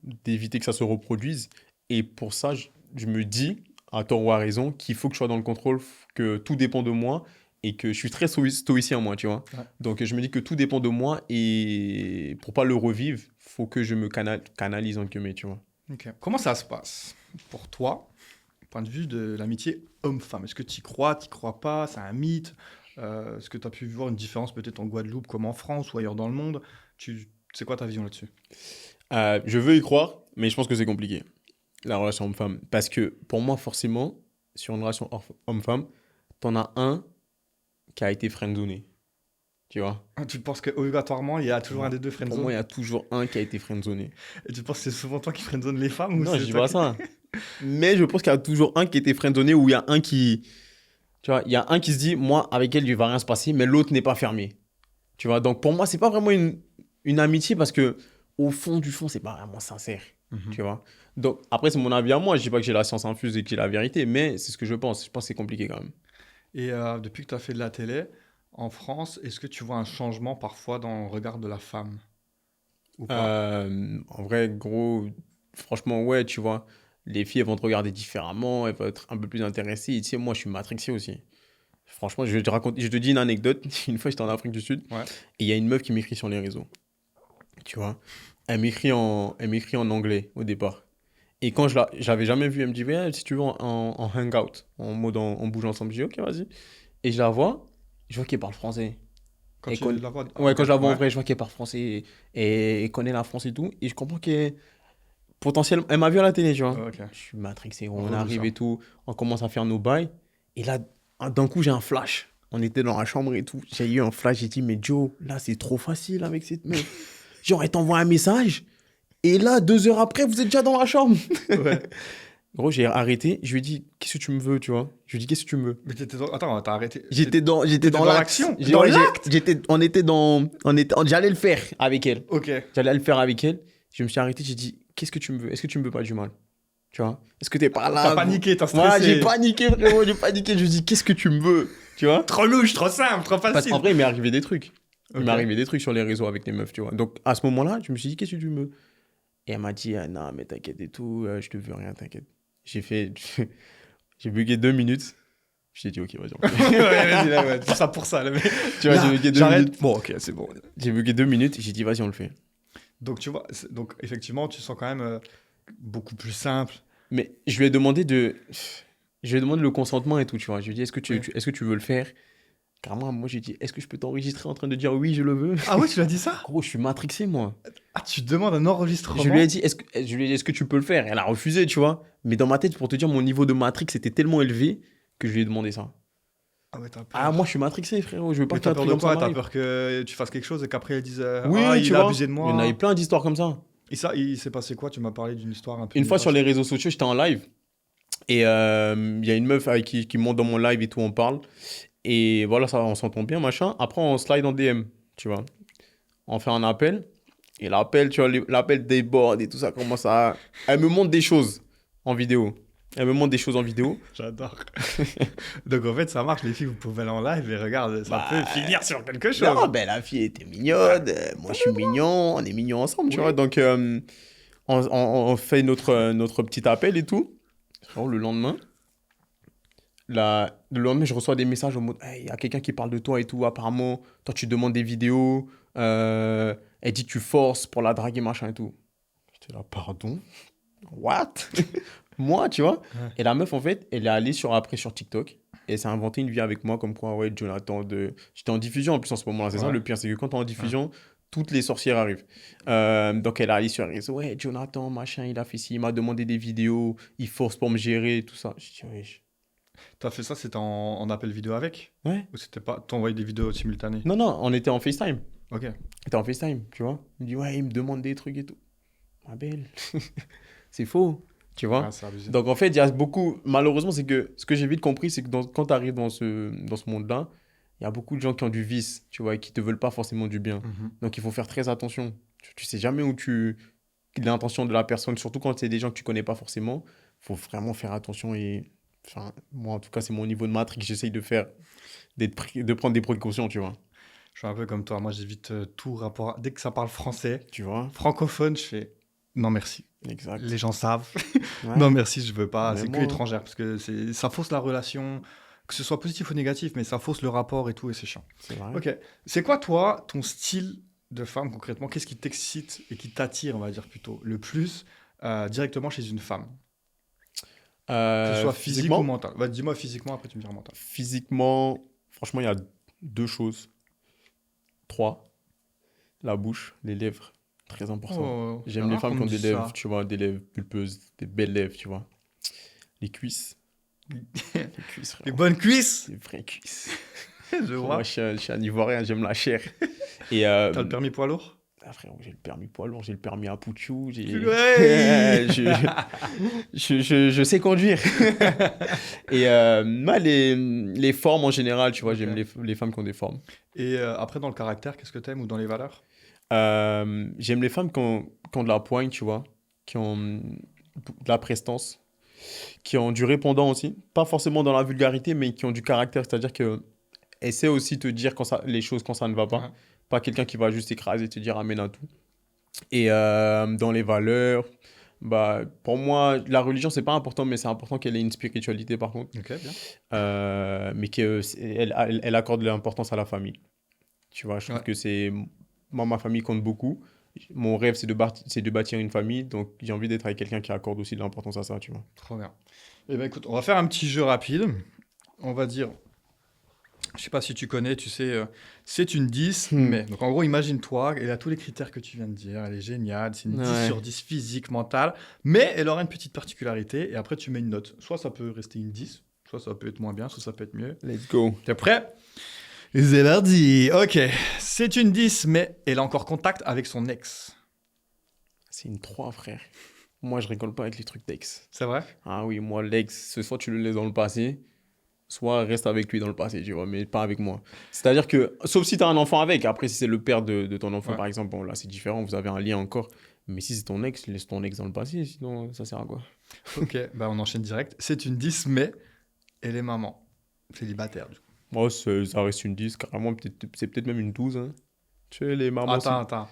d'éviter que ça se reproduise. Et pour ça, je me dis, à tort ou à raison, qu'il faut que je sois dans le contrôle, que tout dépend de moi et que je suis très stoïcien, moi, tu vois. Ouais. Donc, je me dis que tout dépend de moi et pour pas le revivre, faut que je me canalise, entre guillemets, tu vois. Ok. Comment ça se passe pour toi, point de vue de l'amitié homme-femme? Est-ce que tu y crois pas? C'est un mythe? Est-ce que tu as pu voir une différence peut-être en Guadeloupe comme en France ou ailleurs dans le monde? C'est quoi ta vision là-dessus? Je veux y croire, mais je pense que c'est compliqué, la relation homme-femme. Parce que pour moi, forcément, sur une relation homme-femme, t'en as un qui a été friendzoné. Tu vois? Ah, tu penses qu'obligatoirement, il y a toujours un des deux Pour moi, friendzone? il y a toujours un qui a été friendzoné. Et tu penses que c'est souvent toi qui friendzone les femmes ou Non, c'est je dis toi pas qui- ça. Mais je pense qu'il y a toujours un qui a été friendzoné ou il y a un qui. Tu vois, il y a un qui se dit, moi, avec elle, il va rien se passer, mais l'autre n'est pas fermé. Tu vois? Donc pour moi, c'est pas vraiment une amitié parce que, au fond du fond, c'est pas vraiment sincère. Mhm. Tu vois? Donc après, c'est mon avis à moi. Je dis pas que j'ai la science infuse et que j'ai la vérité, mais c'est ce que je pense. Je pense que c'est compliqué quand même. Et depuis que tu as fait de la télé en France, est-ce que tu vois un changement parfois dans le regard de la femme ou pas? En vrai, gros, franchement, ouais, tu vois, les filles, elles vont te regarder différemment, elles vont être un peu plus intéressées. Et tu sais, moi, je suis matrixé aussi. Franchement, je te dis une anecdote. Une fois, j'étais en Afrique du Sud Ouais. et il y a une meuf qui m'écrit sur les réseaux. Tu vois, elle m'écrit en anglais au départ. Et quand je l'avais jamais vue, elle me dit, ouais, si tu veux, en hangout, en mode on bouge ensemble. Je dis, ok, vas-y. Et je vois qu'elle parle français. Quand Et tu qu'on- la vois... Ouais, quand je la vois en Ouais. vrai, je vois qu'elle parle français et connaît la France et tout. Et je comprends qu'elle, potentiellement, elle m'a vu à la télé, tu vois. Ouais, ok. Je suis matrixé, on Relou, arrive ça. et tout, on commence à faire nos bails. Et là, d'un coup, j'ai un flash. On était dans la chambre et tout. J'ai eu un flash, j'ai dit, mais Joe, là, c'est trop facile avec cette meuf. Genre, elle t'envoie un message. Et là, 2 heures après, vous êtes déjà dans la chambre. Ouais. Gros, j'ai arrêté. Je lui ai dit, qu'est-ce que tu me veux, tu vois. Je lui ai dit, qu'est-ce que tu me veux. Mais Attends, t'as arrêté. J'étais dans dans l'axe. l'action. Dans l'acte. J'allais le faire avec elle. Ok. J'allais le faire avec elle. Je me suis arrêté, j'ai dit, qu'est-ce que tu me veux? Est-ce que tu me veux pas du mal? Tu vois? Est-ce que t'es pas là? T'as paniqué, t'as Ouais, stressé. j'ai paniqué, frérot, j'ai paniqué. Je lui dis, qu'est-ce que tu me veux? Tu vois? Trop louche, trop simple, trop Parce facile. qu'en vrai, il m'est arrivé des trucs. Il Ok. m'est arrivé des trucs sur les réseaux avec les meufs, tu vois. Donc, à ce moment-là, je me suis dit, qu'est-ce que tu me veux? Et elle m'a dit, ah, non, mais t'inquiète et tout, je te veux rien, t'inquiète. J'ai bugué 2 minutes. J'ai dit, ok, vas-y. Ouais, vas-y, là, ouais, tout ça pour ça. Là, mais... Tu vois, Là, j'ai bugué 2 j'arrête. minutes. Bon, ok, c'est bon. J'ai bugué 2 minutes et j'ai dit, vas-y, on le fait. Donc, tu vois, donc, effectivement, tu sens quand même beaucoup plus simple. Mais je lui ai demandé je lui ai demandé le consentement et tout, tu vois. Je lui ai dit, Oui. est-ce que tu veux le faire? Carrément, moi, j'ai dit, est-ce que je peux t'enregistrer en train de dire oui, je le veux? Ah ouais, tu l'as dit ça? Gros, je suis matrixé, moi. Ah, tu demandes un enregistrement? Je lui ai dit, est-ce que tu peux le faire? Elle a refusé, tu vois. Mais dans ma tête, pour te dire, mon niveau de matrix était tellement élevé que je lui ai demandé ça. Ah ouais, t'as peur. Ah, moi, je suis matrixé, frérot. Je veux pas Mais qu'il y ait t'as un peur truc de comme ça quoi? T'as m'arrive. peur que tu fasses quelque chose et qu'après, ils disent Oui, ah, tu il a vois. abusé de Il moi. y en a eu plein d'histoires comme ça. Et ça, il s'est passé quoi? Tu m'as parlé d'une histoire un peu. Une fois sur bizarre. les réseaux sociaux, j'étais en live. Et il y a une meuf avec qui monte dans mon live et tout, on parle. Et voilà, ça, on s'entend bien, machin. Après, on slide en DM, tu vois. On fait un appel. Et l'appel, tu vois, l'appel déborde et tout ça commence à... Elle me montre des choses en vidéo. Elle me montre des choses en vidéo. J'adore. Donc en fait, ça marche, les filles, vous pouvez aller en live et regarde, ça Bah, peut finir sur quelque chose. non, ben la fille était mignonne. Moi, je suis mignon. On est mignons ensemble, tu Oui. vois. Donc, on fait notre petit appel et tout. Frérot, le lendemain, je reçois des messages en mode, hey, il y a quelqu'un qui parle de toi et tout. Apparemment, toi, tu demandes des vidéos. Elle dit que tu forces pour la draguer, machin et tout. J'étais là, pardon? What? Moi, tu vois? Ouais. Et la meuf, en fait, elle est allée après sur TikTok. Et elle s'est inventé une vie avec moi, comme quoi, ouais, Jonathan, j'étais en diffusion en plus en ce moment-là. C'est ça Ouais. le pire, c'est que quand t'es en diffusion, toutes les sorcières arrivent. Donc elle est allée sur les réseaux, ouais, Jonathan, machin, il a fait ci, il m'a demandé des vidéos, il force pour me gérer, tout ça. J'ai dit, ouais. T'as fait ça, c'était en appel vidéo avec? Ouais. Ou c'était pas... T'envoyais des vidéos simultanées? Non, non, on était en FaceTime. Ok. On était en FaceTime, tu vois. Il me dit, ouais, il me demande des trucs et tout. Ma belle, c'est faux, tu vois. Ah, c'est abusé. Donc en fait, il y a beaucoup. Malheureusement, c'est que ce que j'ai vite compris, c'est que quand tu arrives dans ce monde-là, il y a beaucoup de gens qui ont du vice, tu vois, et qui te veulent pas forcément du bien. Mhm. Donc il faut faire très attention. Tu sais jamais où l'intention de la personne, surtout quand c'est des gens que tu connais pas forcément. Il faut vraiment faire attention et. Enfin, moi, en tout cas, c'est mon niveau de matrix que j'essaye de faire, de prendre des précautions, tu vois. Je suis un peu comme toi. Moi, j'évite tout rapport. Dès que ça parle français, Tu vois. francophone, je fais non merci. Exact. Les gens savent. Ouais. Non merci, je veux pas. Mais C'est que moi- étrangère parce que ça fausse la relation, que ce soit positif ou négatif, mais ça fausse le rapport et tout et c'est chiant. C'est vrai. Ok. C'est quoi toi ton style de femme concrètement? Qu'est-ce qui t'excite et qui t'attire, on va dire plutôt, le plus directement chez une femme? Que ce soit physique physiquement, ou mental. Bah, dis-moi physiquement, après tu me diras mental. physiquement, franchement, il y a deux choses. Trois. La bouche, les lèvres. Très important. Oh, J'aime c'est les rare femmes qu'on qui ont me des dise lèvres, ça. tu vois, des lèvres pulpeuses, des belles lèvres, tu vois. Les cuisses. Les cuisses, Les frère. bonnes cuisses. Les vraies cuisses. Je Moi, vois. je suis un Ivoirien, j'aime la chair. Et T'as le permis poids lourd? frère, j'ai le permis poids lourd, j'ai le permis à Poutchou, Ouais. je sais conduire. Et moi, les formes en général, tu vois, Ok. j'aime les femmes qui ont des formes. Et après dans le caractère, qu'est-ce que t'aimes ou dans les valeurs? J'aime les femmes qui ont de la poigne, tu vois, qui ont de la prestance, qui ont du répondant aussi. Pas forcément dans la vulgarité, mais qui ont du caractère. C'est-à-dire que essaie aussi te dire les choses quand ça ne va pas. Ouais. Pas quelqu'un qui va juste écraser et te dire amène à tout. Et dans les valeurs, bah, pour moi, la religion, c'est pas important, mais c'est important qu'elle ait une spiritualité par contre. Ok, bien. Mais qu'elle accorde de l'importance à la famille. Tu vois, je trouve Ouais. que c'est. Moi, ma famille compte beaucoup. Mon rêve, c'est de bâtir une famille. Donc, j'ai envie d'être avec quelqu'un qui accorde aussi de l'importance à ça, tu vois. Trop bien. Eh ben écoute, on va faire un petit jeu rapide. On va dire, je sais pas si tu connais, tu sais, c'est une 10, mais. Donc en gros, imagine-toi, elle a tous les critères que tu viens de dire, elle est géniale, c'est une 10 Ouais. sur 10 physique, mentale, mais elle aura une petite particularité, et après tu mets une note. Soit ça peut rester une 10, soit ça peut être moins bien, soit ça peut être mieux. Let's go. T'es prêt? C'est parti. Ok, c'est une 10, mais elle a encore contact avec son ex. C'est une 3, frère. Moi, je rigole pas avec les trucs d'ex. C'est vrai? Ah oui, moi, l'ex, soit tu le laisses dans le passé, soit reste avec lui dans le passé, tu vois, mais pas avec moi. C'est-à-dire que, sauf si tu as un enfant avec, après, si c'est le père de ton enfant, Ouais. par exemple, bon, là, c'est différent, vous avez un lien encore. Mais si c'est ton ex, laisse ton ex dans le passé, sinon, ça sert à quoi? Ok, bah on enchaîne direct. C'est une 10, mais elle est maman. Célibataire, du coup. Moi, ça reste une 10, carrément, c'est peut-être même une 12. Hein. Tu sais, les mamans. Attends.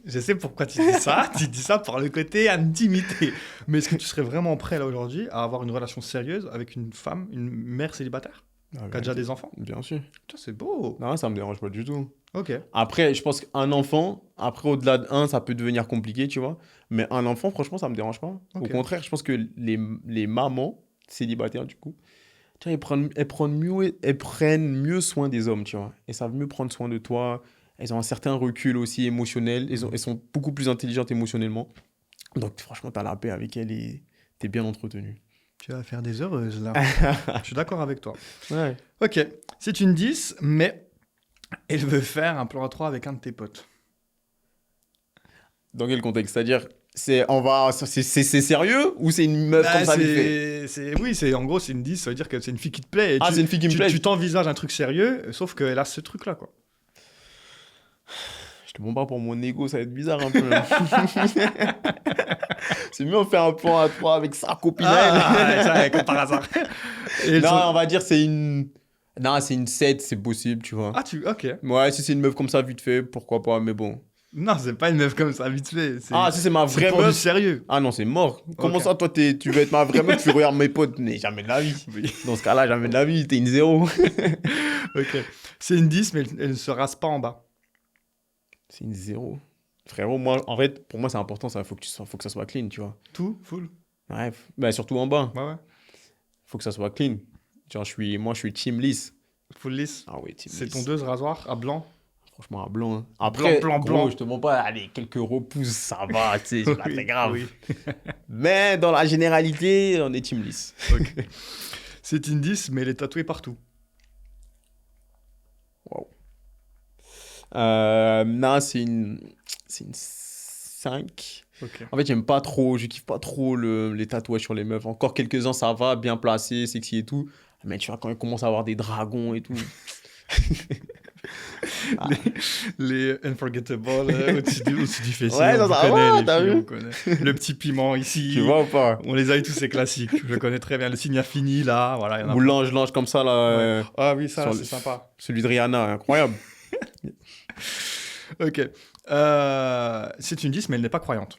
Je sais pourquoi tu dis ça. Tu dis ça par le côté intimité. Mais est-ce que tu serais vraiment prêt là aujourd'hui à avoir une relation sérieuse avec une femme, une mère célibataire Ah, qui a déjà des enfants? bien sûr. Putain, c'est beau. Non, ça me dérange pas du tout. Ok. Après, je pense qu'un enfant, après, au-delà d'un, ça peut devenir compliqué, tu vois. Mais un enfant, franchement, ça me dérange pas. Au Ok. contraire, je pense que les mamans célibataires, du coup, tu vois, elles prennent mieux soin des hommes, tu vois. Elles savent mieux prendre soin de toi. Elles ont un certain recul aussi émotionnel. Elles sont beaucoup plus intelligentes émotionnellement. Donc, franchement, t'as la paix avec elles et t'es bien entretenu. Tu vas faire des heureuses là. Je suis d'accord avec toi. Ouais. Ok. C'est une 10, mais elle veut faire un plan à 3 avec un de tes potes. Dans quel contexte? C'est-à-dire, C'est sérieux ou c'est une meuf comme ça vite fait? Oui, en gros, c'est une 10, ça veut dire que c'est une fille qui te plaît. Et Ah, c'est une fille qui me plaît. tu t'envisages un truc sérieux, sauf qu'elle a ce truc-là, quoi. Je te montre pas pour mon ego, ça va être bizarre un peu. C'est mieux on fait un plan à trois avec sa copine. Ça, comme par hasard. Et Non, on va dire c'est une... Non, c'est une 7, c'est possible, tu vois. Ok. Ouais, si c'est une meuf comme ça vite fait, pourquoi pas, mais bon. Non, c'est pas une meuf comme ça, vite fait. Ah, si c'est ma C'est vraie pour du meuf. sérieux. Ah non, c'est mort. Comment Ok. ça, toi, tu veux être ma vraie meuf, tu regardes mes potes? Mais jamais de la vie. Oui. Dans ce cas-là, jamais de la vie, t'es une 0. Ok. C'est une 10, mais elle ne se rase pas en bas. C'est une 0. Frérot, moi, en fait, pour moi, c'est important, ça. Faut que ça soit clean, tu vois. Tout, full. Ouais, bah, surtout en bas. Ouais. Faut que ça soit clean. Genre, moi, je suis team lisse. Full lisse. Ah oui, team C'est lisse. ton 2 rasoir à blanc. Franchement, à blanc. Hein. Après, Blanc, gros, blanc. je te mens pas, allez, quelques repousses, ça va, tu sais, c'est pas Oui, très grave. oui. Mais dans la généralité, on est team lisse. Ok. C'est une 10, mais elle est tatouée partout. Waouh. Non, c'est une 5. Ok. En fait, je kiffe pas trop les tatouages sur les meufs. Encore quelques-uns, ça va, bien placé, sexy et tout. Mais tu vois, quand ils commencent à avoir des dragons et tout. Ah. Les Unforgettable au-dessus du fessier. Ouais, on ça connaît, va, les t'as filles, vu on connaît. Le petit piment ici. Tu vois ou pas? On les a eu tous ces classiques. Je connais très bien. Le signe infini, là. Voilà, il y en a Ou l'ange comme ça, là. plein. Ouais. Ah oui, ça, sur c'est le- sympa. Celui de Rihanna, incroyable. Ok. C'est une 10, mais elle n'est pas croyante.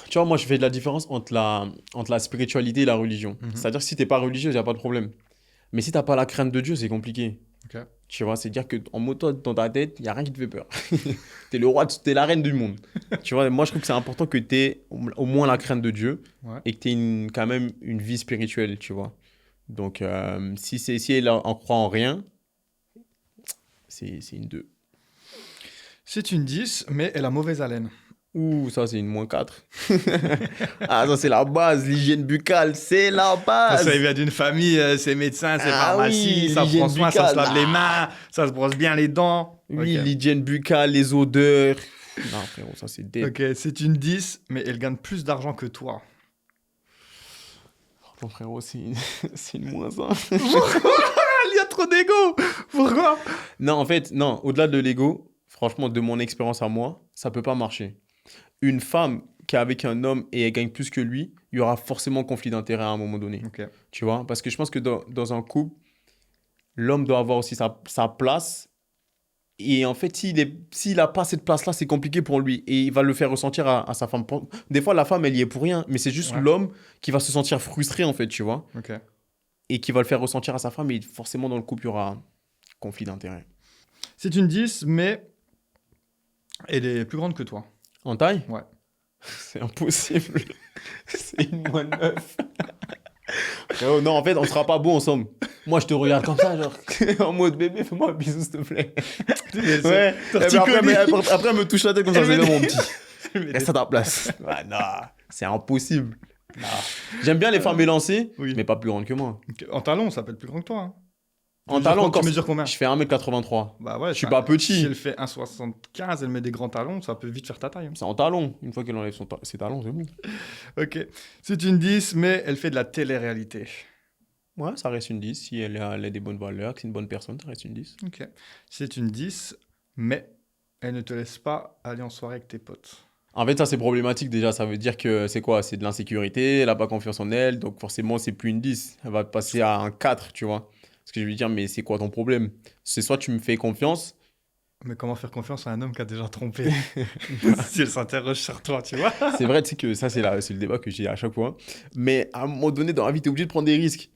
Tu vois, moi, je fais de la différence entre la spiritualité et la religion. Mhm. C'est-à-dire que si t'es pas religieux, il n'y a pas de problème. Mais si t'as pas la crainte de Dieu, c'est compliqué. Ok. Tu vois, c'est-à-dire que en moto, dans ta tête, il n'y a rien qui te fait peur. T'es la reine du monde. Tu vois, moi, je trouve que c'est important que t'aies au moins la crainte de Dieu Ouais. et que t'aies quand même une vie spirituelle, tu vois. Donc, si elle en croit en rien, c'est une 2. C'est une 10, mais elle a mauvaise haleine. Ouh, ça, c'est une -4. Ah, ça, c'est la base. L'hygiène buccale, c'est la base. Ça vient d'une famille, c'est médecin, c'est Ah pharmacie, oui, ça l'hygiène prend soin, ça se buccale. lave les mains, ça se brosse bien les dents. Oui, Ok. l'hygiène buccale, les odeurs. Non, frérot, ça, c'est dead. Ok, c'est une 10, mais elle gagne plus d'argent que toi. Franchement, frérot, c'est une -1. Il y a trop d'ego. Pourquoi? Non, en fait, non, au-delà de l'ego, franchement, de mon expérience à moi, ça peut pas marcher. Une femme qui est avec un homme et elle gagne plus que lui, il y aura forcément conflit d'intérêt à un moment donné. Ok. Tu vois? Parce que je pense que dans un couple, l'homme doit avoir aussi sa place. Et en fait, s'il a pas cette place-là, c'est compliqué pour lui. Et il va le faire ressentir à sa femme. Des fois, la femme, elle y est pour rien. Mais c'est juste Ouais. l'homme qui va se sentir frustré, en fait, tu vois? Ok. Et qui va le faire ressentir à sa femme. Et forcément, dans le couple, il y aura conflit d'intérêt. C'est une 10, mais elle est plus grande que toi. En taille? Ouais. C'est impossible. C'est une -9. Oh, non, en fait, on sera pas beau ensemble. Moi, je te regarde comme ça, genre, en mode bébé, fais-moi un bisou, s'il te plaît. Ouais. Eh ben, après, elle me touche la tête comme ça, c'est bien, mon petit. Reste à ta place. Ah, non, c'est impossible. Non. J'aime bien les femmes élancées, Oui. mais pas plus grandes que moi. Ok. En talon, ça peut être plus grand que toi. Hein. En talon, encore. Tu mesures combien? Je fais 1m83. Bah ouais. Je suis pas petit. Si elle fait 1,75, elle met des grands talons, ça peut vite faire ta taille. Hein. C'est en talon. Une fois qu'elle enlève ses talons, c'est bon. Ok. C'est une 10, mais elle fait de la télé-réalité. Ouais, ça reste une 10. Si elle a des bonnes valeurs, que c'est une bonne personne, ça reste une 10. Ok. C'est une 10, mais elle ne te laisse pas aller en soirée avec tes potes. En fait, ça, c'est problématique déjà. Ça veut dire que c'est quoi? C'est de l'insécurité, elle n'a pas confiance en elle, donc forcément, c'est plus une 10. Elle va passer à un 4, tu vois. Parce que je vais lui dire, mais c'est quoi ton problème? C'est soit tu me fais confiance. Mais comment faire confiance à un homme qui a déjà trompé si elle s'interroge sur toi, tu vois? C'est vrai, tu sais que ça, c'est le débat que j'ai à chaque fois. Mais à un moment donné, dans la vie, tu es obligé de prendre des risques.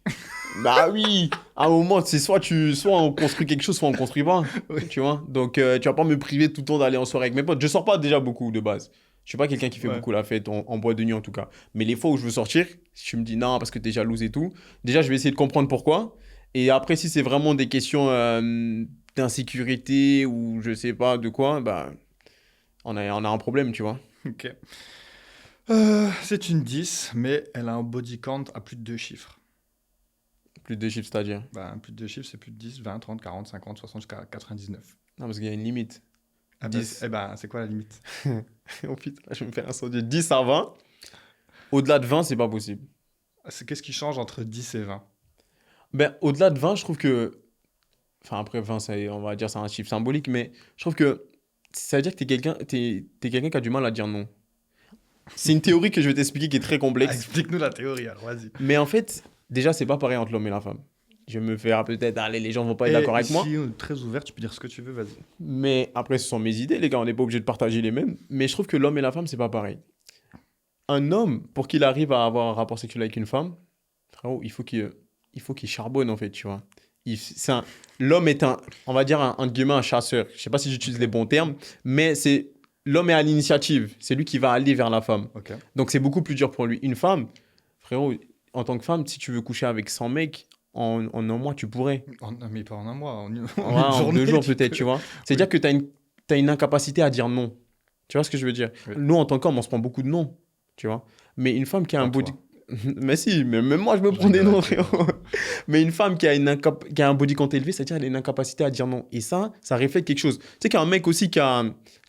Bah oui, à un moment, c'est soit on construit quelque chose, soit on construit pas. Oui. Tu vois? Donc, tu vas pas me priver tout le temps d'aller en soirée avec mes potes. Je sors pas déjà beaucoup de base. Je suis pas quelqu'un qui fait Ouais. beaucoup la fête en boîte de nuit en tout cas. Mais les fois où je veux sortir, si tu me dis non parce que t'es jalouse et tout, déjà je vais essayer de comprendre pourquoi. Et après, si c'est vraiment des questions d'insécurité ou je sais pas de quoi, bah on a un problème, tu vois. Ok. C'est une 10, mais elle a un body count à plus de 2 chiffres. Plus de chiffres, c'est-à-dire. Bah, plus de 2 chiffres, c'est plus de 10, 20, 30, 40, 50, 60 jusqu'à 99. Non, parce qu'il y a une limite. Ah bah, 10. eh ben, c'est quoi la limite? Oh putain, là, je vais me faire incendier. 10 à 20. Au-delà de 20, c'est pas possible. Qu'est-ce qui change entre 10 et 20? Ben, au-delà de 20, je trouve que. Enfin, après 20, on va dire c'est un chiffre symbolique, mais je trouve que ça veut dire que t'es quelqu'un qui a du mal à dire non. C'est une théorie que je vais t'expliquer qui est très Ah, complexe. explique-nous la théorie, alors vas-y. Mais en fait, déjà, c'est pas pareil entre l'homme et la femme. Je vais me faire peut-être, allez, les gens vont pas être Et d'accord avec moi. ici, on est très ouvert, tu peux dire ce que tu veux, vas-y. Mais après, ce sont mes idées, les gars, on n'est pas obligé de partager les mêmes. Mais je trouve que l'homme et la femme, c'est pas pareil. Un homme, pour qu'il arrive à avoir un rapport sexuel avec une femme, frérot, il faut qu'il charbonne, en fait, tu vois. L'homme est on va dire, entre guillemets, un chasseur. Je sais pas si j'utilise les bons termes, mais l'homme est à l'initiative. C'est lui qui va aller vers la femme. Ok. Donc, c'est beaucoup plus dur pour lui. Une femme, frérot, en tant que femme, si tu veux coucher avec 100 mecs, en un mois, tu pourrais. Non, mais pas en un mois, en une, Ouais, en une en journée. 2 jours tu peut-être, peux. tu vois. C'est-à-dire que t'as une incapacité à dire non. Tu vois ce que je veux dire? Oui. Nous, en tant qu'homme, on se prend beaucoup de non, tu vois. Mais une femme qui a Pas un body... toi. Mais si, mais même moi, je me Je prends des rigole non, avec toi. frérot. Mais une femme qui a un body count élevé, c'est-à-dire qu'elle a une incapacité à dire non. Et ça reflète quelque chose. Tu sais qu'un mec aussi qui a...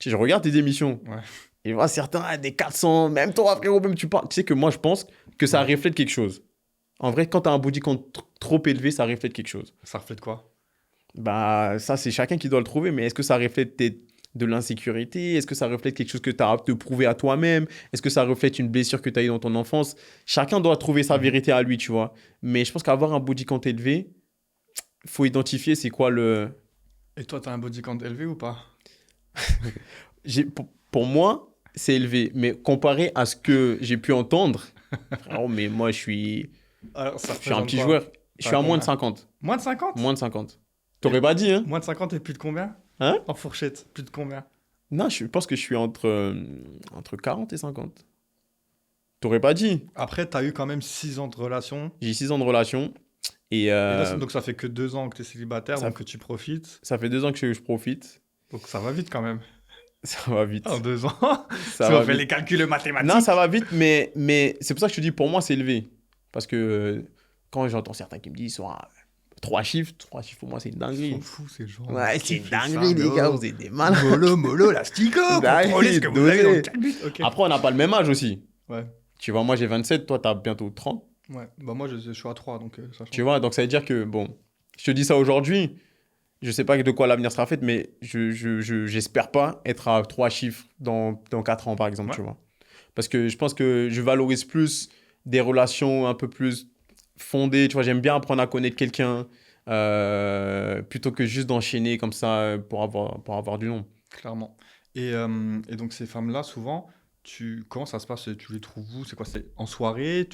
Je regarde tes émissions. Ouais. Et voilà, certains, des 400, même toi, frérot, même tu parles. Tu sais que moi, je pense que ça reflète quelque chose. En vrai, quand tu as un body count trop élevé, ça reflète quelque chose. Ça reflète quoi? Bah, ça, c'est chacun qui doit le trouver, mais est-ce que ça reflète de l'insécurité? Est-ce que ça reflète quelque chose que tu as à te prouver à toi-même? Est-ce que ça reflète une blessure que tu as eue dans ton enfance? Chacun doit trouver sa vérité à lui, tu vois. Mais je pense qu'avoir un body count élevé, faut identifier c'est quoi le... Et toi, t'as un body count élevé ou pas? Pour moi, c'est élevé, mais comparé à ce que j'ai pu entendre, frérot, mais moi, Alors, ça je suis un représente petit quoi? joueur. Je suis T'as à moins de combien? 50. Moins de 50? Moins de 50. T'aurais pas dit, hein? Moins de 50 et plus de combien? Hein? En fourchette, plus de combien? Non, je pense que je suis entre 40 et 50. T'aurais pas dit. Après, t'as eu quand même 6 ans de relation. J'ai 6 ans de relation et Et là, donc ça fait que 2 ans que t'es célibataire, ça donc que tu profites. ça fait 2 ans que je profite. Donc ça va vite quand même. Ça va vite. En 2 ans, Ça si va on fait vite. les calculs mathématiques. Non, ça va vite, mais c'est pour ça que je te dis, pour moi, c'est élevé. Parce que quand j'entends certains qui me disent, sont à 3 chiffres pour moi, c'est une Ils dinguerie. sont fous ces gens. Ouais, Qui c'est une fait ça, dinguerie, les mais gars, oh. vous êtes des malins. Mollo, l'astico, Bah, contrôlez ce que vous dosez. avez dans le calbut. Ok. Après, on n'a pas le même âge aussi. Ouais. Tu vois, moi, j'ai 27, toi, t'as bientôt 30. Ouais. Bah moi, je suis à 3, donc ça change. Tu vois, donc ça veut dire que, bon, je te dis ça aujourd'hui, je sais pas de quoi l'avenir sera fait, mais j'espère pas être à 3 chiffres dans 4 ans, par exemple, Ouais. tu vois. Parce que je pense que je valorise plus des relations un peu plus fondées, tu vois, j'aime bien apprendre à connaître quelqu'un plutôt que juste d'enchaîner comme ça pour avoir du nom. Clairement. Et donc ces femmes-là, souvent, comment ça se passe? Tu les trouves où? C'est quoi? C'est en soirée?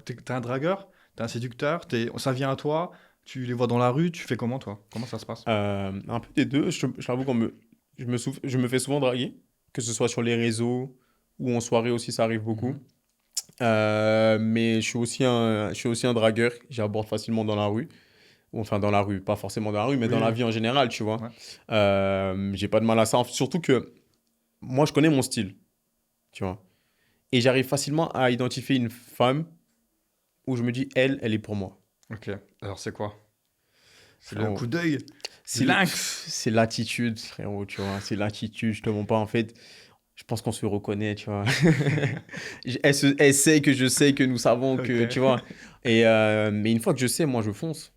T'es un dragueur? T'es un séducteur? Ça vient à toi? Tu les vois dans la rue? Tu fais comment, toi? Comment ça se passe? Un peu des deux, je t'avoue je me fais souvent draguer, que ce soit sur les réseaux ou en soirée aussi, ça arrive beaucoup. Mhm. Mais je suis aussi un dragueur, j'aborde facilement dans la rue. Enfin, dans la rue, pas forcément dans la rue, mais Oui, dans la oui. vie en général, tu vois. Ouais. J'ai pas de mal à ça. Surtout que moi, je connais mon style, tu vois. Et j'arrive facilement à identifier une femme où je me dis, elle est pour moi. Ok. Alors c'est quoi? C'est le Frérot, coup d'œil? c'est Lynx. c'est l'attitude, frérot, tu vois. C'est l'attitude, je te mens pas, en fait. Je pense qu'on se reconnaît, tu vois. Elle sait que je sais que nous savons que, Ok. tu vois. Mais une fois que je sais, moi, je fonce.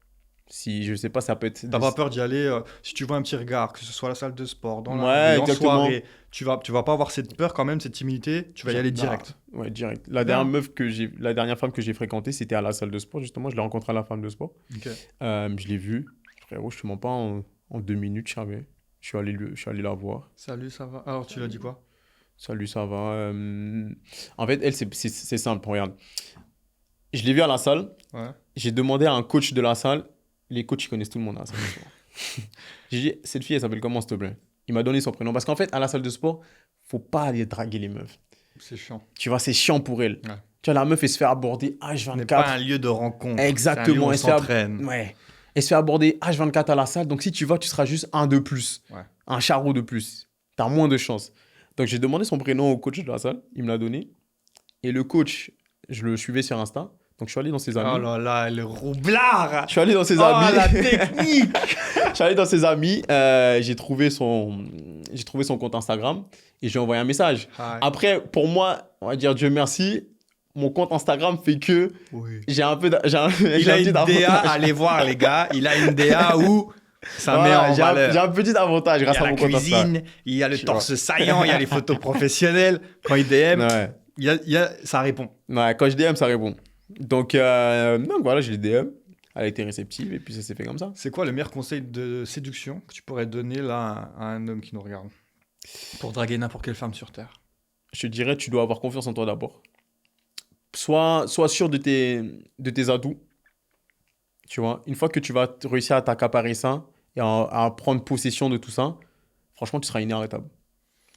Si je sais pas, ça peut être... T'as pas peur d'y aller si tu vois un petit regard, que ce soit à la salle de sport, dans la Ouais, rue, en exactement. soirée, tu vas pas avoir cette peur quand même, cette timidité, tu vas y aller direct. Bah, ouais, direct. Bien. La dernière femme que j'ai fréquentée, c'était à la salle de sport, justement. Je l'ai rencontrée à la salle de sport. Ok. Je l'ai vue. Frérot, je te mens pas, en 2 minutes, je savais. Je suis allé la voir. Salut, ça va? Alors tu l'as dit quoi? Salut, ça va. En fait, elle, c'est simple, regarde. Je l'ai vue à la salle. Ouais. J'ai demandé à un coach de la salle. Les coachs, ils connaissent tout le monde à la salle de sport. J'ai dit, cette fille, elle s'appelle comment, s'il te plaît? Il m'a donné son prénom. Parce qu'en fait, à la salle de sport, faut pas aller draguer les meufs. C'est chiant. Tu vois, c'est chiant pour elle. Ouais. Tu vois, la meuf, elle se fait aborder Ce n'est pas un H24. lieu de rencontre. Exactement. C'est un lieu où on s'entraîne. Ouais. Elle se fait aborder H24 à la salle. Donc, si tu vas, tu seras juste un de plus. Ouais. Un charreau de plus. Tu as moins de chance. Donc, j'ai demandé son prénom au coach de la salle. Il me l'a donné. Et le coach, je le suivais sur Insta. Donc, je suis allé dans ses amis. Oh là là, le roublard! Je suis allé dans ses Oh amis. la technique! Je suis allé dans ses amis. J'ai trouvé j'ai trouvé son compte Instagram et j'ai envoyé un message. Hi. Après, pour moi, on va dire Dieu merci, mon compte Instagram fait que Oui. j'ai un peu j'ai Il un a petit une DA, avantage. allez voir les gars, il a une DA où ça met Voilà, en valeur. j'ai un petit avantage Il y grâce a à la mon compte Instagram. cuisine, il y a le Tu torse saillant, il y a les photos professionnelles. Quand il DM, Ouais. ça répond. Ouais, quand je DM, ça répond. Donc voilà, je l'ai DM. Elle a été réceptive et puis ça s'est fait comme ça. C'est quoi le meilleur conseil de séduction que tu pourrais donner là à un homme qui nous regarde pour draguer n'importe quelle femme sur Terre? Je te dirais, tu dois avoir confiance en toi d'abord. Sois sûr de tes atouts. Tu vois, une fois que tu vas réussir à t'accaparer ça et à prendre possession de tout ça, franchement, tu seras inarrêtable.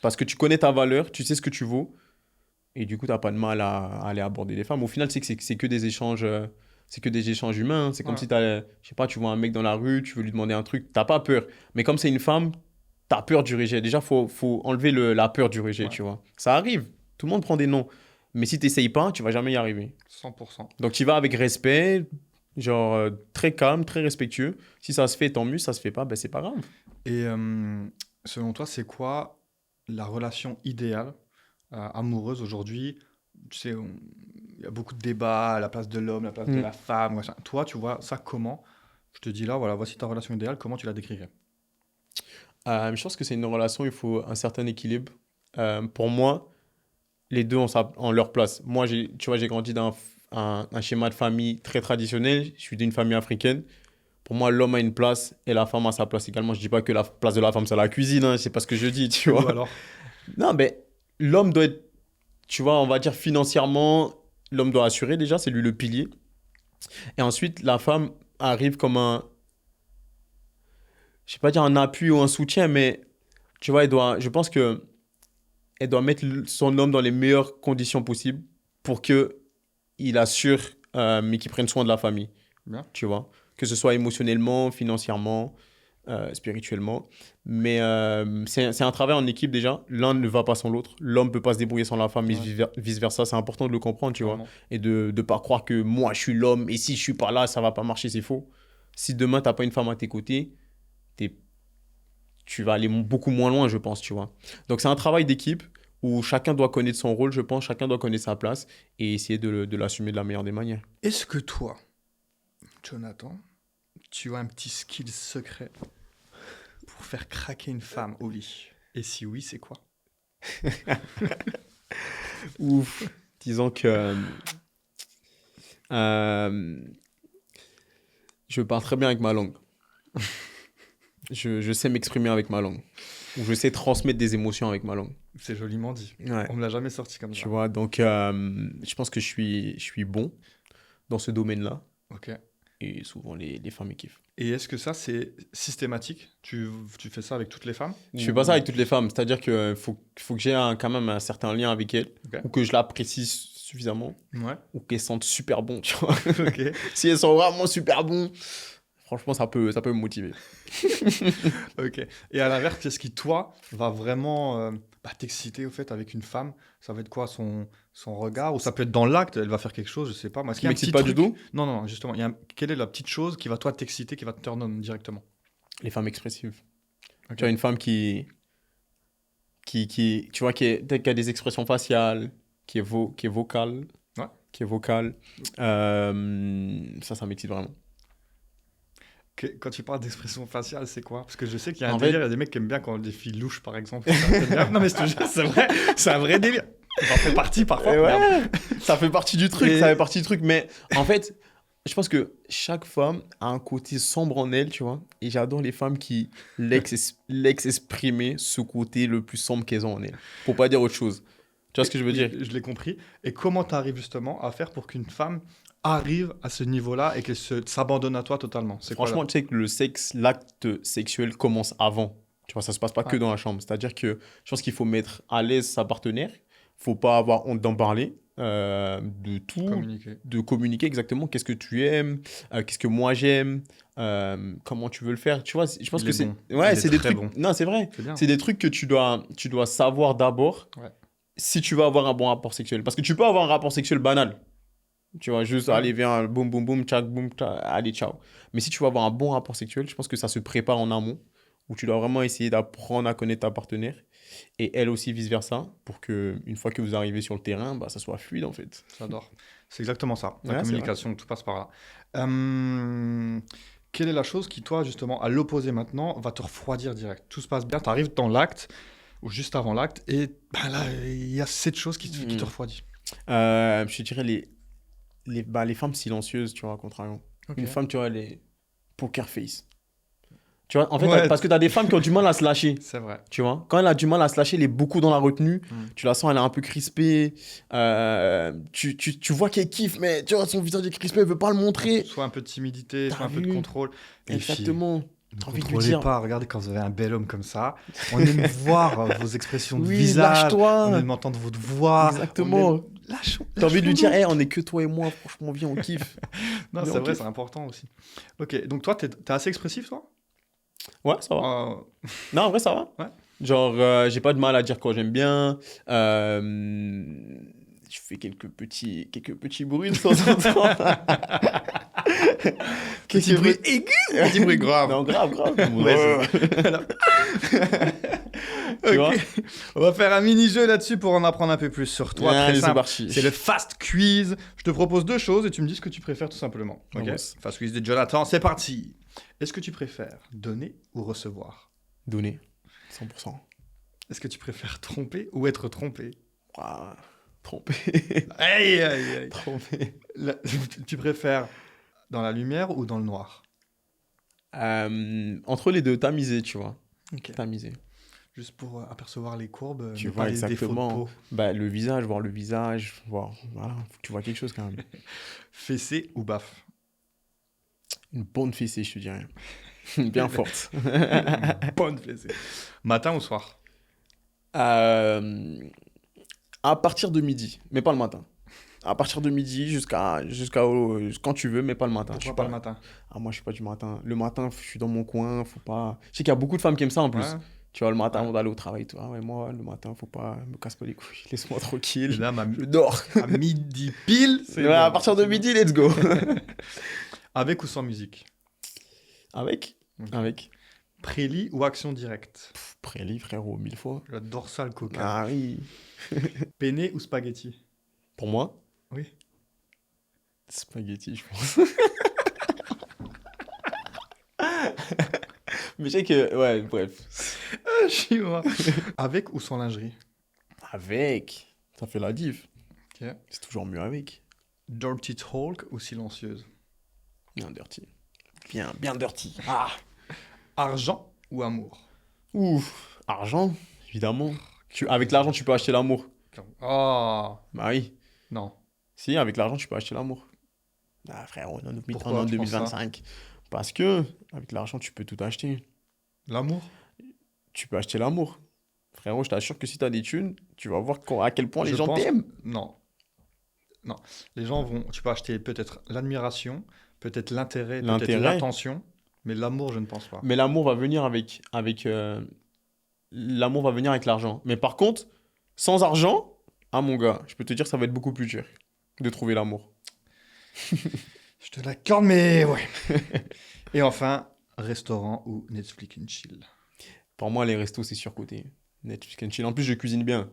Parce que tu connais ta valeur, tu sais ce que tu vaux et du coup, tu n'as pas de mal à aller aborder les femmes. Au final, c'est que des échanges. C'est que des échanges humains. C'est comme Ouais. si je sais pas, tu vois un mec dans la rue, tu veux lui demander un truc, t'as pas peur. Mais comme c'est une femme, t'as peur du rejet. Déjà, faut enlever la peur du rejet, Ouais. tu vois. Ça arrive. Tout le monde prend des noms. Mais si t'essayes pas, tu vas jamais y arriver. 100%. Donc, tu vas avec respect, genre très calme, très respectueux. Si ça se fait, tant mieux. Si ça se fait pas, ben c'est pas grave. Et selon toi, c'est quoi la relation idéale amoureuse aujourd'hui? Tu sais, il y a beaucoup de débats, la place de l'homme, la place de Mm. la femme. Machin. Toi, tu vois ça comment? Je te dis là, voilà, voici ta relation idéale, comment tu la décrirais? Je pense que c'est une relation, il faut un certain équilibre. Pour moi, les deux ont leur place. Moi, tu vois, j'ai grandi dans un schéma de famille très traditionnel. Je suis d'une famille africaine. Pour moi, l'homme a une place et la femme a sa place également. Je dis pas que la place de la femme, c'est la cuisine, hein, c'est pas ce que je dis, tu Ou vois. alors? Non, mais l'homme doit être, tu vois, on va dire financièrement, l'homme doit assurer déjà, c'est lui le pilier. Et ensuite, la femme arrive comme je sais pas dire un appui ou un soutien, mais tu vois, je pense que elle doit mettre son homme dans les meilleures conditions possibles pour que il assure, mais qu'il prenne soin de la famille, Bien. tu vois. Que ce soit émotionnellement, financièrement, spirituellement. Mais c'est un travail en équipe déjà. L'un ne va pas sans l'autre. L'homme ne peut pas se débrouiller sans la femme et Ouais. vice-versa. C'est important de le comprendre, tu vois. Vraiment. Et de ne pas croire que moi, je suis l'homme et si je suis pas là, ça va pas marcher, c'est faux. Si demain, tu n'as pas une femme à tes côtés, t'es tu vas aller beaucoup moins loin, je pense, tu vois. Donc, c'est un travail d'équipe où chacun doit connaître son rôle, je pense, chacun doit connaître sa place et essayer de l'assumer de la meilleure des manières. Est-ce que toi, Jonathan, tu as un petit skill secret pour faire craquer une femme au lit? Et si oui, c'est quoi? Ouf. Disons que euh, je parle très bien avec ma langue. Je sais m'exprimer avec ma langue. Ou je sais transmettre des émotions avec ma langue. C'est joliment dit. Ouais. On me l'a jamais sorti comme Tu ça. vois, donc je pense que je suis bon dans ce domaine-là. Ok. Et souvent, les femmes me kiffent. Et est-ce que ça, c'est systématique? Tu fais ça avec toutes les femmes? Je fais pas ça avec toutes les femmes. C'est-à-dire qu'il faut que j'ai quand même un certain lien avec elles. Ok. Ou que je l'apprécie suffisamment. Ouais. Ou qu'elles sentent super bon, tu vois. Ok. Si elles sont vraiment super bons, franchement, ça peut me motiver. Ok. Et à l'inverse, qu'est-ce qui, toi, va vraiment t'exciter au fait avec une femme? Ça va être quoi son regard? Ou ça peut être dans l'acte, elle va faire quelque chose, je sais pas. Moi, est-ce Qui qu'il y a un m'excite petit pas du truc? tout, Non, non, justement. Quelle est la petite chose qui va, toi, t'exciter, qui va te turn on directement? les femmes expressives. Ok. Tu vois, une femme tu vois, qui a des expressions faciales, qui est vocale. Ouais. Qui est vocale. Ça m'excite vraiment. Quand tu parles d'expression faciale, c'est quoi? Parce que je sais qu'il y a un En délire, fait- il y a des mecs qui aiment bien quand des filles louches, par exemple. T'aimes bien. Non, mais je te jure, c'est vrai. C'est un vrai délire. J'en fais partie parfois. Et ouais, Merde. ça fait partie du truc, Et- ça fait partie du truc. Mais en fait, je pense que chaque femme a un côté sombre en elle, tu vois. Et j'adore les femmes qui laissent exprimer ce côté le plus sombre qu'elles ont en elles. Pour pas dire autre chose. Tu vois ce que je veux dire? Je l'ai compris. Et comment tu arrives justement à faire pour qu'une femme arrive à ce niveau-là et qu'elle s'abandonne à toi totalement? C'est quoi, Franchement, tu sais que le sexe, l'acte sexuel commence avant. Tu vois, ça se passe pas que Ouais. dans la chambre. C'est-à-dire que je pense qu'il faut mettre à l'aise sa partenaire. Faut pas avoir honte d'en parler. De tout. communiquer. De communiquer exactement qu'est-ce que tu aimes, qu'est-ce que moi j'aime, comment tu veux le faire. Tu vois, je pense Il que est c'est. bon. Ouais, Il est c'est des très trucs. bon. Non, c'est vrai. C'est bien. C'est des trucs que tu dois savoir d'abord Ouais. si tu veux avoir un bon rapport sexuel. Parce que tu peux avoir un rapport sexuel banal. Tu vois, juste, Ouais. allez, viens, boum, boum, boum, tchac, boum, tchac, allez, ciao. Mais si tu veux avoir un bon rapport sexuel, je pense que ça se prépare en amont, où tu dois vraiment essayer d'apprendre à connaître ta partenaire et elle aussi vice-versa pour que une fois que vous arrivez sur le terrain, bah, ça soit fluide en fait. J'adore. C'est exactement ça. La Ouais, c'est vrai. communication, tout passe par là. Quelle est la chose qui, toi, justement, à l'opposé maintenant, va te refroidir direct? Tout se passe bien, tu arrives dans l'acte, ou juste avant l'acte, et ben là, il y a cette chose qui te Mm. refroidit. Je te dirais les femmes silencieuses, tu vois, contrairement. Ok. Une femme, tu vois, elle est poker face. Tu vois, en fait, Ouais, parce que tu as des femmes qui ont du mal à se lâcher. c'est vrai. Tu vois, quand elle a du mal à se lâcher, elle est beaucoup dans la retenue. Mm. Tu la sens, elle est un peu crispée. Tu vois qu'elle kiffe, mais tu vois, son visage est crispé, elle veut pas le montrer. Soit un peu de timidité, T'as soit un peu de vu? contrôle. Les filles, Exactement. ne T'as envie de lui contrôlez dire, pas. Regardez quand vous avez un bel homme comme ça. On aime voir vos expressions de oui, visage. On lâche-toi. aime entendre votre voix. On Exactement. aime... T'as envie de lui dire, lâche-nous. hey, on est que toi et moi, franchement, viens, on kiffe. Non, Viens, c'est on vrai, kiffe. c'est important aussi. Ok, donc toi, t'es assez expressif, toi? Ouais, ça va. Euh, Non, en vrai, ça va. Ouais. Genre, j'ai pas de mal à dire quand j'aime bien. Je fais quelques petits bruits de temps en temps. Petit bruit aigu, petit bruit grave. Non, grave, grave. Ouais, Tu vois? Ok. On va faire un mini-jeu là-dessus pour en apprendre un peu plus sur toi. Très Allez, c'est simple. parti. C'est le fast quiz. Je te propose deux choses et tu me dis ce que tu préfères tout simplement. Ok. Avance. Fast quiz de Jonathan, c'est parti. Est-ce que tu préfères donner ou recevoir? Donner. 100%. Est-ce que tu préfères tromper ou être trompé? Ah, trompé. Aïe, aïe, aïe. Trompé. Tu préfères dans la lumière ou dans le noir? Entre les deux, tamisé, tu vois. Ok. Tamisé. Juste pour apercevoir les courbes, Tu ne vois pas les défauts de exactement. peau. Bah, le visage, voir le visage, voir. Voilà, faut que tu vois quelque chose quand même. Fessé ou baffe? Une bonne fessée, je te dirais. Bien forte. Bonne fessée. Matin ou soir? Euh, à partir de midi, mais pas le matin. À partir de midi jusqu'à quand tu veux, mais pas le matin. Je Pourquoi suis pas pas. le matin? Ah, moi, je suis pas du matin. Le matin, je suis dans mon coin, faut pas. Je sais qu'il y a beaucoup de femmes qui aiment ça en plus. Ouais. Tu vois, le matin, Ouais. avant d'aller au travail, toi. Ah ouais, moi, le matin, faut pas. Me casse pas les couilles. Laisse-moi Et tranquille. là, Je dors. à midi pile, c'est Ouais, à bon. partir de midi, let's go. Avec ou sans musique? Avec. Ok. Avec. Prélit ou action directe? Prélit, frérot, 1000 fois. J'adore ça, le coca. Ah oui. Penne ou spaghetti? Pour moi, Oui. spaghetti, je pense. Mais je sais que. Ouais, bref. Je suis mort. Avec ou sans lingerie? Avec. Ça fait la diff. Ok. C'est toujours mieux avec. Dirty talk ou silencieuse? Bien dirty. Bien dirty. Ah. Argent ou amour? Ouf. Argent, évidemment. Avec l'argent, tu peux acheter l'amour. Oh, Bah oui. non. Si, avec l'argent, tu peux acheter l'amour. Ah, frère, on est en Pourquoi on est en tu penses ça? 2025. Parce que, avec l'argent, tu peux tout acheter. L'amour? Tu peux acheter l'amour. Frérot, je t'assure que si t'as des thunes, tu vas voir à quel point les Je gens pense- t'aiment. Non. Non. Les gens vont. Tu peux acheter peut-être l'admiration, peut-être l'intérêt, peut-être L'intérêt. l'attention, mais l'amour, je ne pense pas. Mais l'amour va venir l'amour va venir avec l'argent. Mais par contre, sans argent, ah mon gars, je peux te dire que ça va être beaucoup plus dur de trouver l'amour. Je te l'accorde, mais ouais. Et enfin, restaurant ou Netflix and chill? Pour moi, les restos, c'est surcoté. Netflix and chill. En plus, je cuisine bien.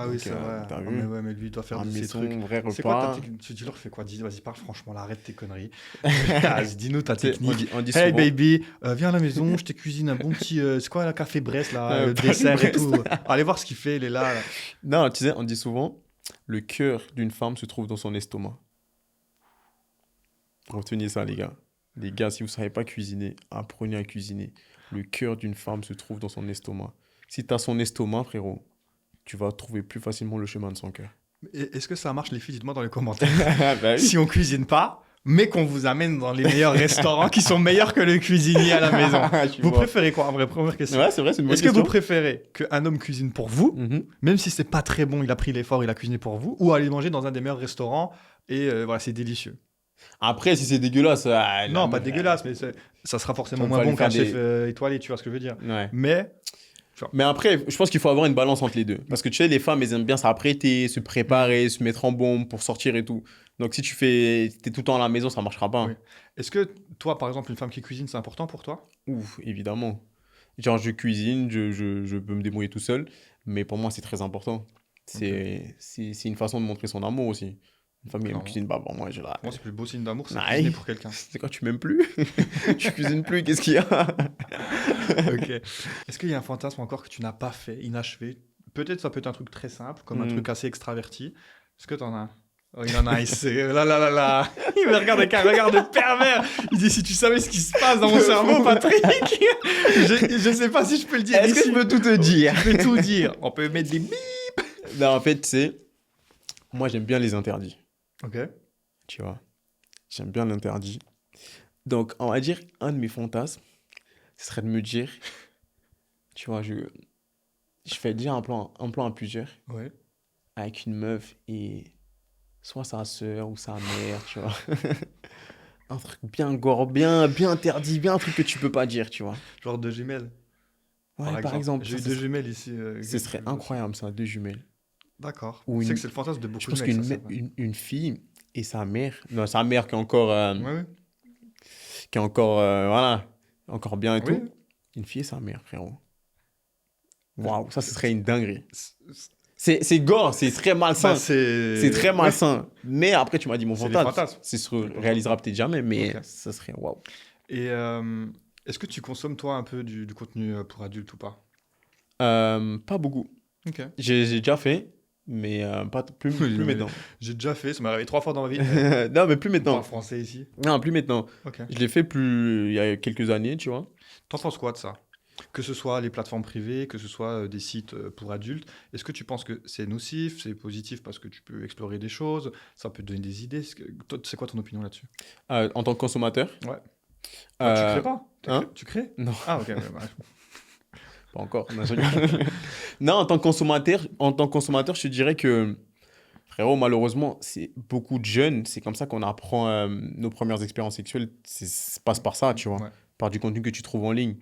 Ah oui, Donc, c'est vrai. t'as Ah, vu mais ouais, mais lui, il doit faire À la de ces maison, trucs. vrai C'est quoi ta repas. technique? Tu leur fais quoi? Vas-y, parle franchement, là, arrête tes conneries. Vas-y, dis-nous ta Tu sais, technique. on dit Hey souvent- baby, viens à la maison, je te cuisine un bon petit. C'est quoi, la café Brest, là, le Paris dessert et Brest. tout. Allez voir ce qu'il fait, il est là. Non, tu sais, on dit souvent, le cœur d'une femme se trouve dans son estomac. Retenez ça, les gars. Les gars, si vous ne savez pas cuisiner, apprenez à cuisiner. Le cœur d'une femme se trouve dans son estomac. Si tu as son estomac, frérot, tu vas trouver plus facilement le chemin de son cœur. Est-ce que ça marche, les filles? Dites-moi dans les commentaires. Bah oui. Si on cuisine pas, mais qu'on vous amène dans les meilleurs restaurants qui sont meilleurs que le cuisinier à la maison. Tu Vous vois. préférez quoi? En vrai, première question. Ouais, c'est vrai, c'est une bonne Est-ce que vous question. préférez qu'un homme cuisine pour vous, Mhm. même si c'est pas très bon, il a pris l'effort, il a cuisiné pour vous, ou aller manger dans un des meilleurs restaurants et voilà, c'est délicieux? Après, si c'est dégueulasse... Non, pas dégueulasse, mais ça sera forcément Il moins va bon lui faire qu'un des- chef étoilé, tu vois ce que je veux dire. Ouais. Mais Mais après, je pense qu'il faut avoir une balance entre les deux. Parce que tu sais, les femmes, elles aiment bien s'apprêter, se préparer, se mettre en bombe pour sortir et tout. Donc si t'es tout le temps à la maison, ça marchera pas. Oui. Est-ce que toi, par exemple, une femme qui cuisine, c'est important pour toi? Ouf, évidemment. Genre, je cuisine, je peux me débrouiller tout seul, mais pour moi, c'est très important. Ok. C'est une façon de montrer son amour aussi. Une femme qui aime Clairement. cuisine, bah, bon, moi, je la. Pour moi, c'est le plus beau signe d'amour, c'est cuisiner Aïe, pour quelqu'un. c'est quand tu m'aimes plus. Tu cuisines plus, qu'est-ce qu'il y a? Ok. Est-ce qu'il y a un fantasme encore que tu n'as pas fait, inachevé? Peut-être ça peut être un truc très simple, comme un Hmm. truc assez extraverti. Est-ce que t'en as un? Oh, il en a un, là là là là. Il me regarde avec un regard de pervers. Il dit si tu savais ce qui se passe dans mon cerveau, Patrick. Je sais pas si je peux le dire Est-ce que ici. je peux tout te dire? Tu peux tout dire. On peut mettre des bip. Non, en fait, moi, j'aime bien les interdits, Ok. tu vois. J'aime bien l'interdit. Donc, on va dire, un de mes fantasmes, ce serait de me dire, tu vois, je fais déjà un plan à plusieurs Ouais. avec une meuf et soit sa sœur ou sa mère, tu vois. Un truc bien gore, bien interdit, bien un truc que tu peux pas dire, tu vois. Genre deux jumelles, Ouais, par par exemple. exemple, J'ai ça, eu deux jumelles ici. ce serait incroyable, ça, deux jumelles. D'accord. Ou Tu sais que une, c'est le fantasme de je beaucoup de pense mecs, ça, c'est vrai. une fille et sa mère, non, sa mère Ouais, ouais. qui est encore, voilà, encore bien et Oui. tout. Une fille et sa mère, frérot. Waouh, ça, ce serait une dinguerie. C'est gore, c'est très Bah, malsain. C'est c'est. très Ouais. malsain. Mais après, tu m'as dit mon C'est les fantasme. fantasmes. Ça se C'est pour réalisera fantasme. peut-être jamais, mais Ok. ça serait waouh. Et est-ce que tu consommes, toi, un peu du contenu pour adultes ou pas? Pas beaucoup. Ok. J'ai déjà fait, mais pas Oui, plus mais maintenant. j'ai déjà fait, ça m'est arrivé 3 fois dans ma vie. Non, mais plus On parle maintenant. français ici. Non, plus maintenant. Ok. Je l'ai fait plus il y a quelques années, tu vois. T'en penses quoi de ça? Que ce soit les plateformes privées, que ce soit des sites pour adultes, est-ce que tu penses que c'est nocif, c'est positif parce que tu peux explorer des choses, ça peut te donner des idées? Toi, c'est quoi ton opinion là-dessus? En tant que consommateur, Ouais. Bah, tu crées euh, pas? hein? Tu crées? Non, Ah, ok. Ouais, bah, pas encore. Non, je rigole. Non, en tant que consommateur, je te dirais que, frérot, malheureusement, c'est beaucoup de jeunes, c'est comme ça qu'on apprend nos premières expériences sexuelles. Ça passe par ça, tu vois, ouais. par du contenu que tu trouves en ligne.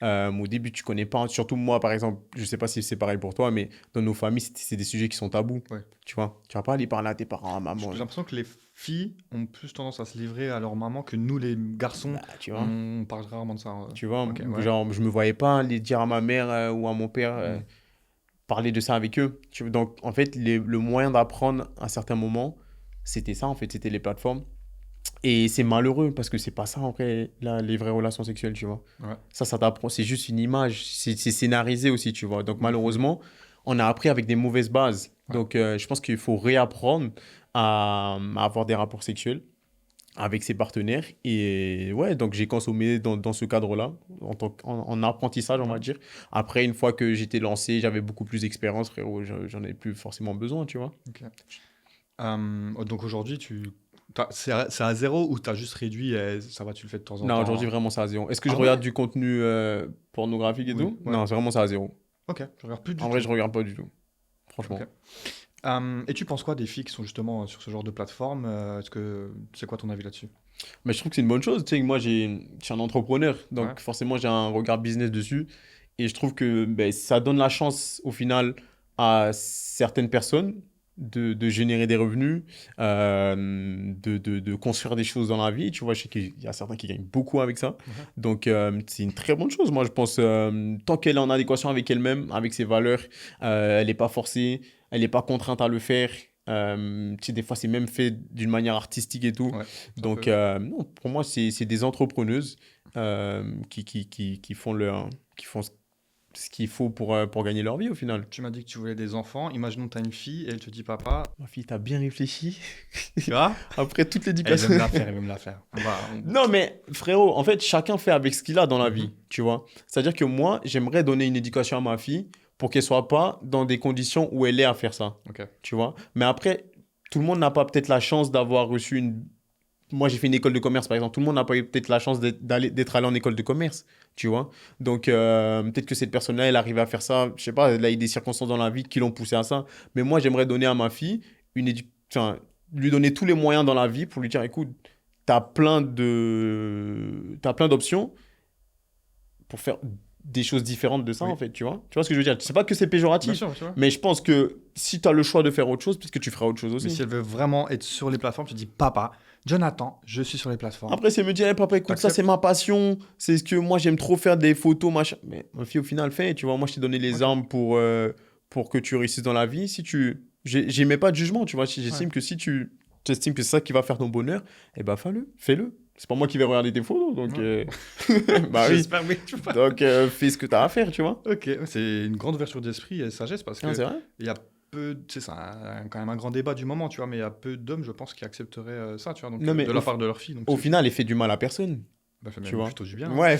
Au début, tu connais pas, surtout moi, par exemple, je sais pas si c'est pareil pour toi, mais dans nos familles, c'est des sujets qui sont tabous, Ouais. tu vois. Tu vas pas aller parler à tes parents, à J'ai maman, l'impression que les filles ont plus tendance à se livrer à leur maman que nous, les garçons, bah, tu vois. on parle rarement de ça. Tu vois, Ok, ouais. genre, je me voyais pas aller dire à ma mère ou à mon père, Mm. parler de ça avec eux. Donc, en fait, le moyen d'apprendre à certains moments, c'était ça, en fait, c'était les plateformes. Et c'est malheureux parce que c'est pas ça, en vrai, les vraies relations sexuelles, tu vois. Ouais, Ça t'apprend, c'est juste une image, c'est scénarisé aussi, tu vois. Donc, de fou. malheureusement, on a appris avec des mauvaises bases. Ouais. Donc, je pense qu'il faut réapprendre à avoir des rapports sexuels avec ses partenaires. Et ouais, donc j'ai consommé dans ce cadre-là, en apprentissage, on Ouais. va dire. Après, une fois que j'étais lancé, j'avais beaucoup plus d'expérience, frérot, j'en ai plus forcément besoin, tu vois. Ok. Donc aujourd'hui, c'est à zéro ou t'as juste réduit et ça va, tu le fais de temps en Non, temps, aujourd'hui, hein? vraiment, c'est à zéro. Est-ce que je Ah ouais? regarde du contenu pornographique et Oui, tout? ouais. Non, c'est vraiment ça à zéro. Ok, je regarde plus du En vrai, tout. je regarde pas du tout, Ok. franchement. Et tu penses quoi des filles qui sont justement sur ce genre de plateforme? C'est quoi ton avis là-dessus? Mais je trouve que c'est une bonne chose. Tu sais, moi, je suis un entrepreneur, Ouais. donc forcément, j'ai un regard business dessus. Et je trouve que ben, ça donne la chance, au final, à certaines personnes de générer des revenus, de construire des choses dans la vie. Tu vois, je sais qu'il y a certains qui gagnent beaucoup avec ça. Ouais. Donc, c'est une très bonne chose. Moi, je pense, tant qu'elle est en adéquation avec elle-même, avec ses valeurs, elle n'est pas forcée, elle n'est pas contrainte à le faire. Tu sais, des fois, c'est même fait d'une manière artistique et tout. Ouais, ça Donc, peut. non, pour moi, c'est des entrepreneuses qui font qui font ce qu'il faut pour gagner leur vie au final. Tu m'as dit que tu voulais des enfants. Imaginons que tu as une fille et elle te dit papa. Ma fille, t'as bien réfléchi. Tu vois? Après toute Elle l'éducation. veut me la faire, elle veut me la faire. Non, mais frérot, en fait, chacun fait avec ce qu'il a dans la vie, Mhm. tu vois. C'est-à-dire que moi, j'aimerais donner une éducation à ma fille pour qu'elle soit pas dans des conditions où elle est à faire ça, Ok. tu vois. Mais après, tout le monde n'a pas peut-être la chance d'avoir reçu une. Moi, j'ai fait une école de commerce, par exemple. Tout le monde n'a pas eu peut-être la chance d'être allé en école de commerce, tu vois. Donc, peut-être que cette personne-là, elle arrive à faire ça. Je sais pas, elle a eu des circonstances dans la vie qui l'ont poussé à ça. Mais moi, j'aimerais donner à ma fille enfin, lui donner tous les moyens dans la vie pour lui dire, écoute, t'as plein d'options pour faire des choses différentes de ça, Oui. en fait, tu vois. Tu vois ce que je veux dire? C'est pas que c'est péjoratif, Bien sûr. mais je pense que si tu as le choix de faire autre chose, peut-être que tu feras autre chose Mais aussi. si elle veut vraiment être sur les plateformes, tu dis papa, Jonathan, je suis sur les plateformes. Après, c'est me dire, hey, papa, écoute, ça, T'acceptes? c'est ma passion. C'est ce que moi, j'aime trop faire des photos, machin. Mais ma fille, au final, fait. Tu vois, moi, je t'ai donné les Ok. armes pour que tu réussisses dans la vie. Si tu. J'aimais pas de jugement, tu vois. J'estime Ouais. que si tu. J'estime que c'est ça qui va faire ton bonheur, eh ben, fais-le. C'est pas moi qui vais regarder tes photos, donc. Ouais. Bah oui. J'espère, oui. Tu vois. Donc, fais ce que t'as à faire, tu vois. Ok, c'est une grande ouverture d'esprit et sagesse parce Non, que c'est vrai. il y a peu, tu sais, c'est quand même un grand débat du moment, tu vois, mais il y a peu d'hommes, je pense, qui accepteraient ça, tu vois, donc Non, mais de la part de leur fille. Donc au c'est final, elle fait du mal à personne, bah, fait tu même vois. plutôt du bien. Hein. Ouais,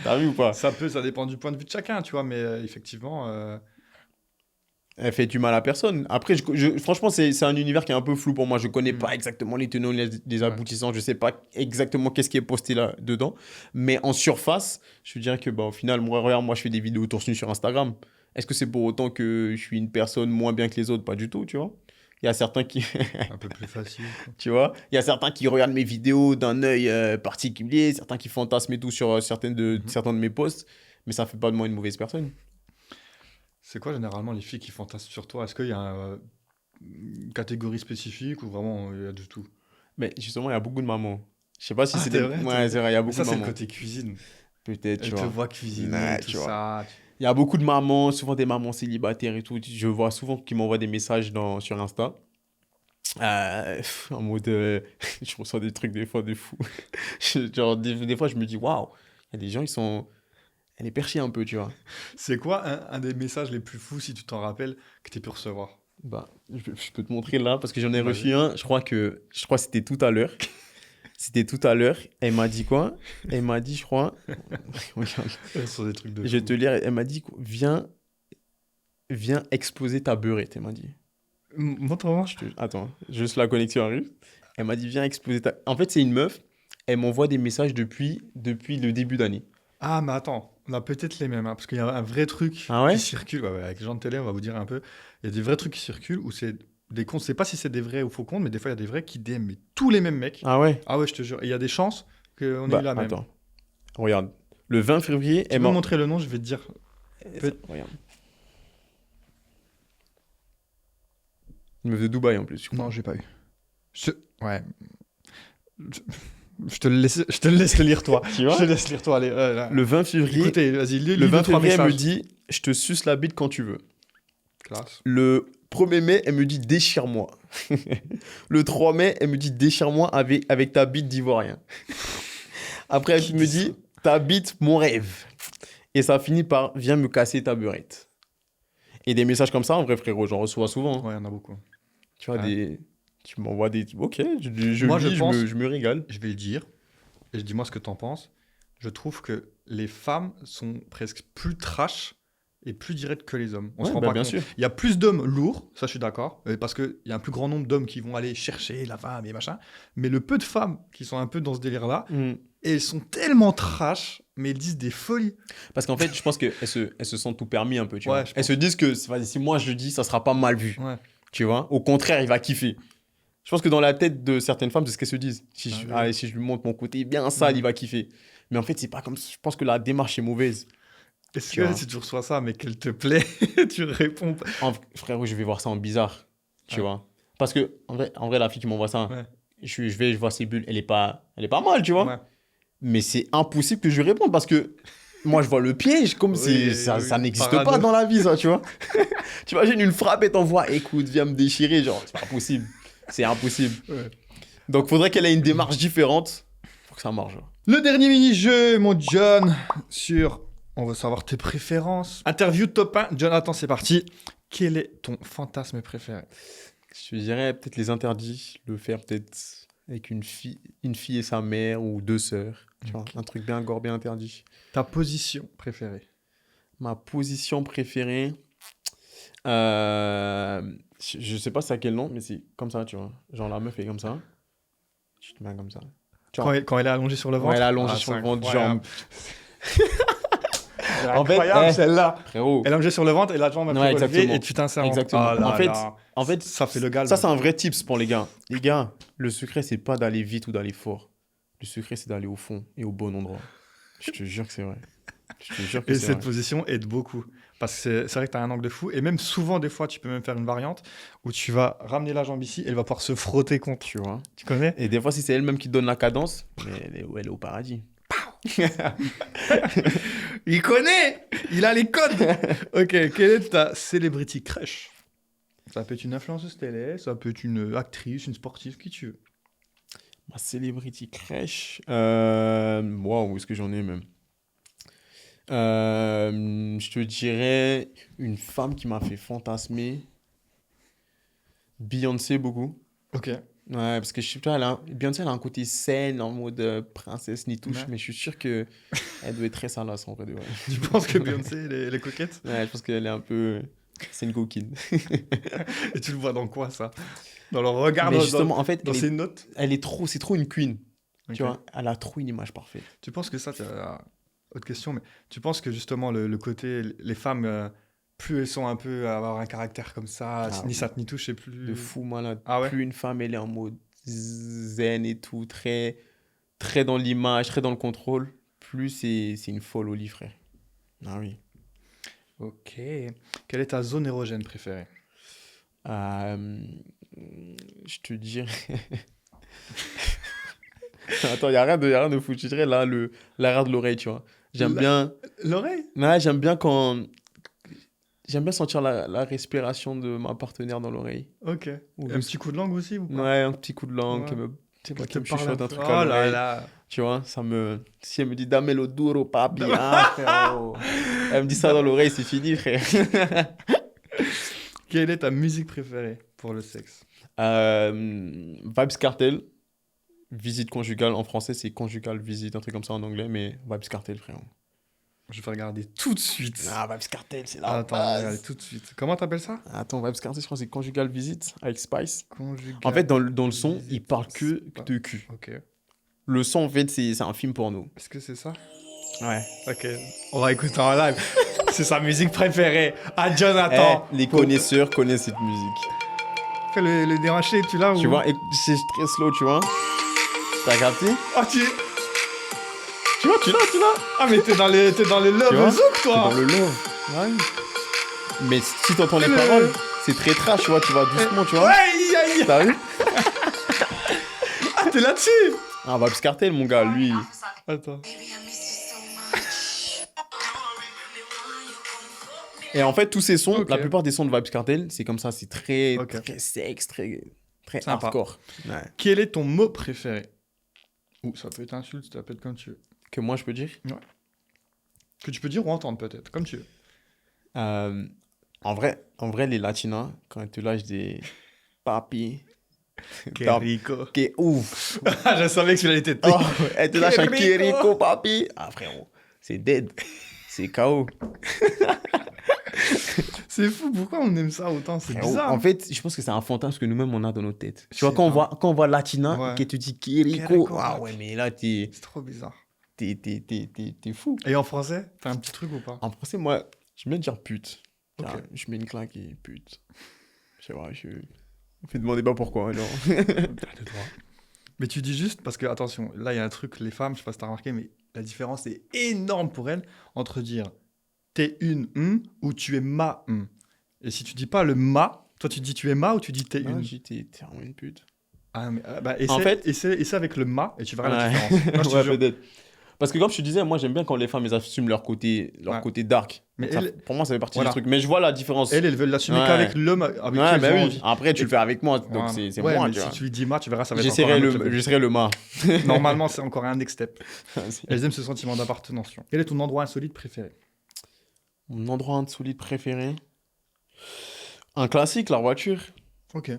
t'as vu ou pas? Ça dépend du point de vue de chacun, tu vois, mais effectivement, Elle fait du mal à personne. Après, franchement, c'est un univers qui est un peu flou pour moi. Je connais Mm. pas exactement les tenants, les Ouais. aboutissants. Je sais pas exactement qu'est-ce qui est posté là dedans. Mais en surface, je dirais que bah, au final, moi, regarde, moi, je fais des vidéos torse nu sur Instagram. Est-ce que c'est pour autant que je suis une personne moins bien que les autres? Pas du tout, tu vois. Il y a certains qui, un peu plus facile. Quoi. tu vois, il y a certains qui regardent mes vidéos d'un œil particulier, certains qui fantasment et tout sur certains de mes posts, mais ça fait pas de moi une mauvaise personne. C'est quoi généralement les filles qui fantasment sur toi? Est-ce qu'il y a une catégorie spécifique ou vraiment il y a du tout? Mais justement, il y a beaucoup de mamans. Je sais pas si Ah, c'est t'es des. vrai, Ouais, c'est vrai, il y a Mais beaucoup ça, de c'est le mamans. côté cuisine. Peut-être, tu Elle te vois. voit cuisiner, Ouais, tout tu vois. ça. Il y a beaucoup de mamans, souvent des mamans célibataires et tout. Je vois souvent qu'ils m'envoient des messages sur Insta. En mode. Je reçois des trucs des fois de fou. Genre, des fois, je me dis, waouh, il y a des gens, ils sont. Elle est perchée un peu, tu vois. C'est quoi un des messages les plus fous, si tu t'en rappelles, que tu pu recevoir? Bah, je peux te montrer là parce que j'en ai Vas-y. reçu un. Je crois que c'était tout à l'heure. C'était tout à l'heure. Elle m'a dit quoi? Elle m'a dit, je crois. Regarde, Ce sont des trucs de je vais fou. te lire. Elle m'a dit, viens exploser ta beurette. Elle m'a dit. Montre-moi. Attends, juste la connexion arrive. Elle m'a dit, viens exploser ta. En fait, c'est une meuf. Elle m'envoie des messages depuis le début d'année. Ah, mais attends, on a peut-être les mêmes, hein, parce qu'il y a un vrai truc Ah ouais? qui circule. Ouais, ouais, avec les gens de télé, on va vous dire un peu. Il y a des vrais trucs qui circulent où c'est des comptes. Je sais pas si c'est des vrais ou faux comptes, mais des fois, il y a des vrais qui DM mais tous les mêmes mecs. Ah ouais? Ah ouais, je te jure. Et il y a des chances qu'on ait eu Bah, la même. attends. Regarde. Le 20 février, Tu elle peux me m'a. montrer le nom, je vais te dire. Regarde. Une meuf de Dubaï en plus, je crois. Non, j'ai pas eu. Ouais. Je... je te laisse le lire toi. Tu vois? Je te laisse lire toi. Allez, là. Le 20 février, Écoutez, vas-y, lis le 20 deux, trois février, elle me messages. dit je te suce la bite quand tu veux. Classe. Le 1er mai, elle me dit déchire-moi. Le 3 mai, elle me dit déchire-moi avec ta bite d'ivoirien. Après, Qui elle me dit dit ta bite, mon rêve. Et ça finit par viens me casser ta beurette. Et des messages comme ça, en vrai, frérot, j'en reçois souvent. Ouais, il y en a beaucoup. Tu vois, Ouais. tu m'envoies des. Ok, je Moi, lis, je pense- je me régale. Je vais le dire, et dis-moi ce que t'en penses. Je trouve que les femmes sont presque plus trash et plus directes que les hommes. On se Ouais, rend bah, pas bien compte. sûr. Il y a plus d'hommes lourds, ça je suis d'accord, parce qu'il y a un plus grand nombre d'hommes qui vont aller chercher la femme et machin. Mais le peu de femmes qui sont un peu dans ce délire-là, Mm. et elles sont tellement trash, mais elles disent des folies. Parce qu'en fait, je pense qu'elles elles se sentent tout permis un peu, tu Ouais, vois. je Elles pense. se disent que vas-y, si moi je le dis, ça sera pas mal vu. Ouais. Tu vois. Au contraire, il va kiffer. Je pense que dans la tête de certaines femmes, c'est ce qu'elles se disent. Ah oui. Si je lui montre mon côté bien sale, il va kiffer. Mais en fait, c'est pas comme ça. Je pense que la démarche est mauvaise. Est-ce Tu que vois. si tu reçois ça, mais qu'elle te plaît, tu réponds pas? Frérot, je vais voir ça en bizarre. Tu Ouais. vois. Parce que, en vrai, la fille qui m'envoie ça, Ouais. je vois ses bulles. Elle est pas mal, tu vois. Ouais. Mais c'est impossible que je lui réponde parce que moi, je vois le piège comme Oui, ça oui, n'existe parano. pas dans la vie, ça, tu vois. Tu imagines une frappe et t'envoies, écoute, viens me déchirer. Genre, c'est pas possible. C'est impossible. Ouais. Donc, faudrait qu'elle ait une démarche différente pour que ça marche. Genre. Le dernier mini-jeu, mon John, sur... On veut savoir tes préférences. Interview top 1. Jonathan, c'est parti. Quel est ton fantasme préféré? Je dirais peut-être les interdits, le faire peut-être avec une fille et sa mère ou deux sœurs. Tu vois, un truc bien gore, bien interdit. Ta position préférée? Ma position préférée, je sais pas c'est à quel nom, mais c'est comme ça, tu vois. Genre la meuf est comme ça. Tu te mets comme ça. Tu vois, Quand elle est allongée sur le ventre? ouais, elle est allongée Ah, sur c'est le ventre, incroyable. En fait, Incroyable, celle-là. frérot. Elle est allongée sur le ventre et la jambe un peu Ouais, relevée exactement. et tu t'insères. Exactement. Ah là en fait, là. en fait, Ça fait le galbe. ça c'est un vrai tips pour les gars. Les gars, le secret c'est pas d'aller vite ou d'aller fort. Le secret c'est d'aller au fond et au bon endroit. Je te jure que c'est vrai. Je te jure que Et c'est cette vrai. position aide beaucoup. Parce que c'est vrai que tu as un angle de fou. Et même souvent, des fois, tu peux même faire une variante où tu vas ramener la jambe ici et elle va pouvoir se frotter contre. Tu vois. Tu connais? Et des fois, si c'est elle-même qui donne la cadence, mais elle est au paradis. Il connaît! Il a les codes! Ok, quelle est ta celebrity crush? Ça peut être une influenceuse télé, ça peut être une actrice, une sportive, qui tu veux. Ma celebrity crush. Wow, où est-ce que j'en ai même? Je te dirais une femme qui m'a fait fantasmer. Beyoncé beaucoup. Ok. Ouais, parce que je sais pas, Beyoncé, elle a un côté saine, en mode princesse ni touche, Ouais. mais je suis sûr que elle doit être très salace en vrai de vrai. Tu penses que Beyoncé, elle est coquette? Ouais, je pense qu'elle est un peu. C'est une coquine. Et tu le vois dans quoi, ça? Dans le regard, Mais dans, justement, en fait, dans ses notes? c'est trop une queen. Tu Ok. vois, elle a trop une image parfaite. Tu penses que ça, autre question, mais tu penses que justement le côté, les femmes, plus elles sont un peu à avoir un caractère comme ça, Ah, ni ça ni touche, c'est plus... de fou malade. Ah ouais? Plus une femme, elle est en mode zen et tout, très, très dans l'image, très dans le contrôle, plus c'est une folle au lit, frère. Ah oui. Ok. Quelle est ta zone érogène préférée? Euh, je te dirais. Attends, y a rien de fou. Je dirais là, l'arrière de l'oreille, tu vois. J'aime La- bien. L'oreille? Ouais, j'aime bien quand. J'aime bien sentir la respiration de ma partenaire dans l'oreille. Ok. Ou Un petit coup de langue aussi ou pas? Ouais, un petit coup de langue Ouais. qui me, tu sais pas, Elle qui te me parle un chuchote un peu. truc Oh à là l'oreille. là. Tu vois, ça me. Si elle me dit damelo duro, papi, ah, frérot. Elle me dit ça dans l'oreille, c'est fini, frère. Quelle est ta musique préférée pour le sexe? Vibes Cartel, visite conjugale. En français, c'est conjugal visite, un truc comme ça en anglais, mais Vibes Cartel, frérot. Je vais regarder tout de suite. Ah, Vibes Cartel, c'est la Attends, on va regarder base. tout de suite. Comment t'appelles ça? Attends, Vibes Cartel, je crois que c'est conjugal visite avec Spice. Conjugal. En fait, dans le son, il visite, parle que c'est pas- de cul. Ok. Le son, en fait, c'est un film porno. Est-ce que c'est ça? Ouais. Ok. On va écouter en live. C'est sa musique préférée. À Jonathan. Les connaisseurs connaissent cette musique. Fais le déhanché, tu l'as ou... Tu vois, et c'est très slow, tu vois. T'as capté? Oh, Tu vois, tu l'as. Ah, mais t'es dans les Tu vois? love zouk, C'est toi. dans le love. Ouais. Mais si t'entends les Fais le- paroles, c'est très trash, tu vois, tu vas doucement, tu vois. Aïe, aïe. T'as vu? Ah, t'es là-dessus. Ah, Vibes Cartel, mon gars, lui. Attends. Et en fait, tous ces sons, Ok. la plupart des sons de Vibes Cartel, c'est comme ça, c'est très, Ok. très sexe, très, très Sympa. hardcore. Ouais. Quel est ton mot préféré? Ou ça peut être insulte, ça peut être comme tu veux. Que moi, je peux dire. Que tu peux dire ou entendre peut-être, comme tu veux. En vrai, les latinas, quand ils te lâchent des papis, Que rico. qui ouf. Je savais que tu allais t'être. Oh, elle te lâche un Qué rico. Kiriko, papi. Ah, frérot, c'est dead. C'est KO. C'est fou, pourquoi on aime ça autant? C'est Frérot, bizarre. en fait, je pense que c'est un fantasme que nous-mêmes, on a dans nos têtes. Tu Je vois, sais quand pas. on voit Latina Ouais. et qu'elle te dit Kiriko, Kiriko, ah ouais. ouais, mais là, t'es C'est trop bizarre. fou. Et en français, t'as un petit truc ou pas? En français, moi, j'aime bien dire pute. Ok. Tiens, je mets une claque et pute. Je sais pas, je me demandez pas pourquoi, non. T'as le droit. Mais tu dis juste, parce que attention, là il y a un truc, les femmes, je sais pas si t'as remarqué, mais la différence est énorme pour elles entre dire t'es une ou tu es ma. Et si tu dis pas le ma, toi tu dis tu es ma ou tu dis t'es Non, une. j'ai dit, t'es vraiment une pute. Ah, mais, essaie, En fait- essaie avec le ma et tu verras la Ouais. différence. Moi, je te Ouais, jure. peut-être. Parce que comme je te disais, moi j'aime bien quand les femmes elles assument leur côté Ouais. dark. Mais Donc ça- elle- pour moi ça fait partie Voilà. du truc. Mais je vois la différence. Elles veulent l'assumer Ouais. qu'avec l'homme avec qui Ouais, elles bah ont oui. envie. Après tu Et- le fais avec moi, donc Voilà. c'est Ouais, moi, mais tu si vois. tu lui dis ma, tu verras, ça va être encore un autre level. J'essaierai le ma. Normalement, c'est encore un next step. Elles aiment ce sentiment d'appartenance. Tu vois. Quel est ton endroit insolite préféré? Mon endroit insolite préféré. Un classique, la voiture. Ok.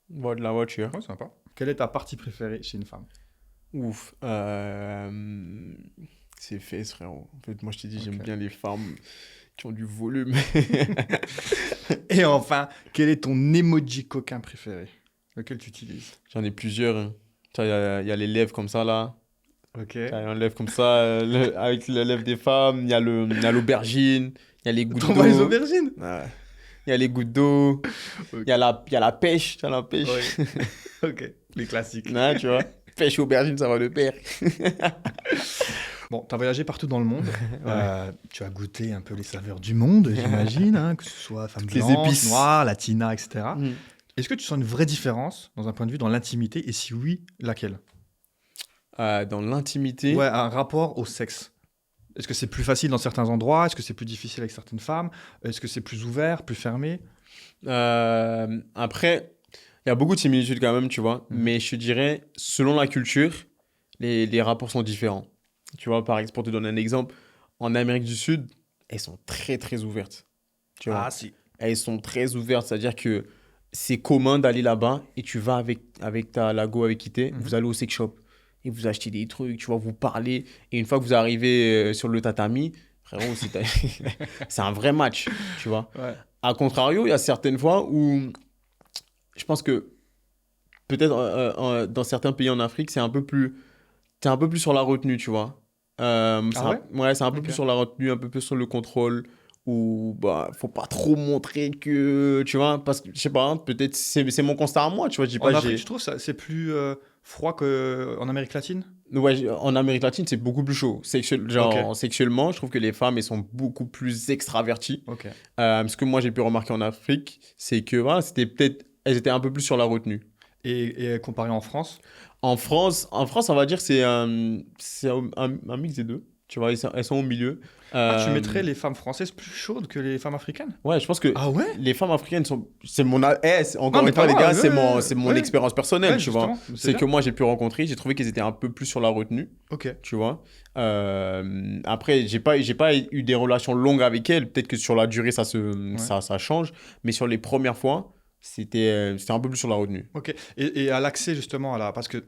De la voiture. Ouais, sympa. Quelle est ta partie préférée chez une femme? Ouf. C'est fesses, frérot. En fait, moi, je t'ai dit, j'aime Ok. bien les femmes qui ont du volume. Et enfin, quel est ton emoji coquin préféré? Lequel tu utilises? J'en ai plusieurs. Hein. Tu vois, il y a les lèvres comme ça, là. Ok. Il y a une lèvre comme ça, avec les lèvres des femmes. Il y a l'aubergine. Il y a les gouttes T'envoies les d'eau. aubergines? Ouais. Il y a les gouttes d'eau. Ok. Il y a la pêche. Tu vois, la pêche. Ouais. Ok. Les classiques. Ouais, tu vois. Pêche et aubergine, ça va de pair. Bon, tu as voyagé partout dans le monde. Ouais. Tu as goûté un peu les saveurs du monde, j'imagine, hein, que ce soit femme Toutes les blanche, épices. noire, latina, etc. Mm. Est-ce que tu sens une vraie différence dans un point de vue dans l'intimité et si oui, laquelle? Dans l'intimité, Ouais, un rapport au sexe. Est-ce que c'est plus facile dans certains endroits? Est-ce que c'est plus difficile avec certaines femmes? Est-ce que c'est plus ouvert, plus fermé? après, il y a beaucoup de similitudes quand même, tu vois. Mhm. Mais je te dirais, selon la culture, les rapports sont différents. Tu vois, par exemple, pour te donner un exemple, en Amérique du Sud, elles sont très, très ouvertes. Tu vois, Ah, si. elles sont très ouvertes, c'est-à-dire que c'est commun d'aller là-bas et tu vas avec ta lago avec qui t'es, Mhm. vous allez au sex shop et vous achetez des trucs, tu vois, vous parlez. Et une fois que vous arrivez sur le tatami, frérot, c'est un vrai match, tu vois. Ouais. A contrario, il y a certaines fois où je pense que peut-être dans certains pays en Afrique, t'es un peu plus sur la retenue, tu vois. Ah ouais? Ouais, c'est un peu Ok. plus sur la retenue, un peu plus sur le contrôle, où bah, faut pas trop montrer que, tu vois, parce que, je sais pas, hein, peut-être c'est mon constat à moi, tu vois, je dis pas, En Afrique, je trouve ça c'est plus froid qu'en Amérique latine. Ouais, en Amérique latine, c'est beaucoup plus chaud. Ok. Genre, sexuellement, je trouve que les femmes, elles sont beaucoup plus extraverties. Ok. Ce que moi, j'ai pu remarquer en Afrique, c'est que, voilà, elles étaient un peu plus sur la retenue. Et comparé en France? En France, on va dire c'est un mix des deux. Tu vois, elles sont au milieu. Ah, tu mettrais Euh, les femmes françaises plus chaudes que les femmes africaines? ouais, je pense que Ah ouais? les femmes africaines sont. Non, Encore mais une pas fois, les moi, gars, ouais, c'est mon ouais, expérience personnelle, ouais, tu vois. justement, c'est C'est bien. que moi, j'ai pu rencontrer, j'ai trouvé qu'elles étaient un peu plus sur la retenue, Ok. tu vois. Après, j'ai pas eu des relations longues avec elles. Peut-être que sur la durée, Ouais. ça change. Mais sur les premières fois, c'était un peu plus sur la retenue. Ok. Et à l'accès justement à la. Parce que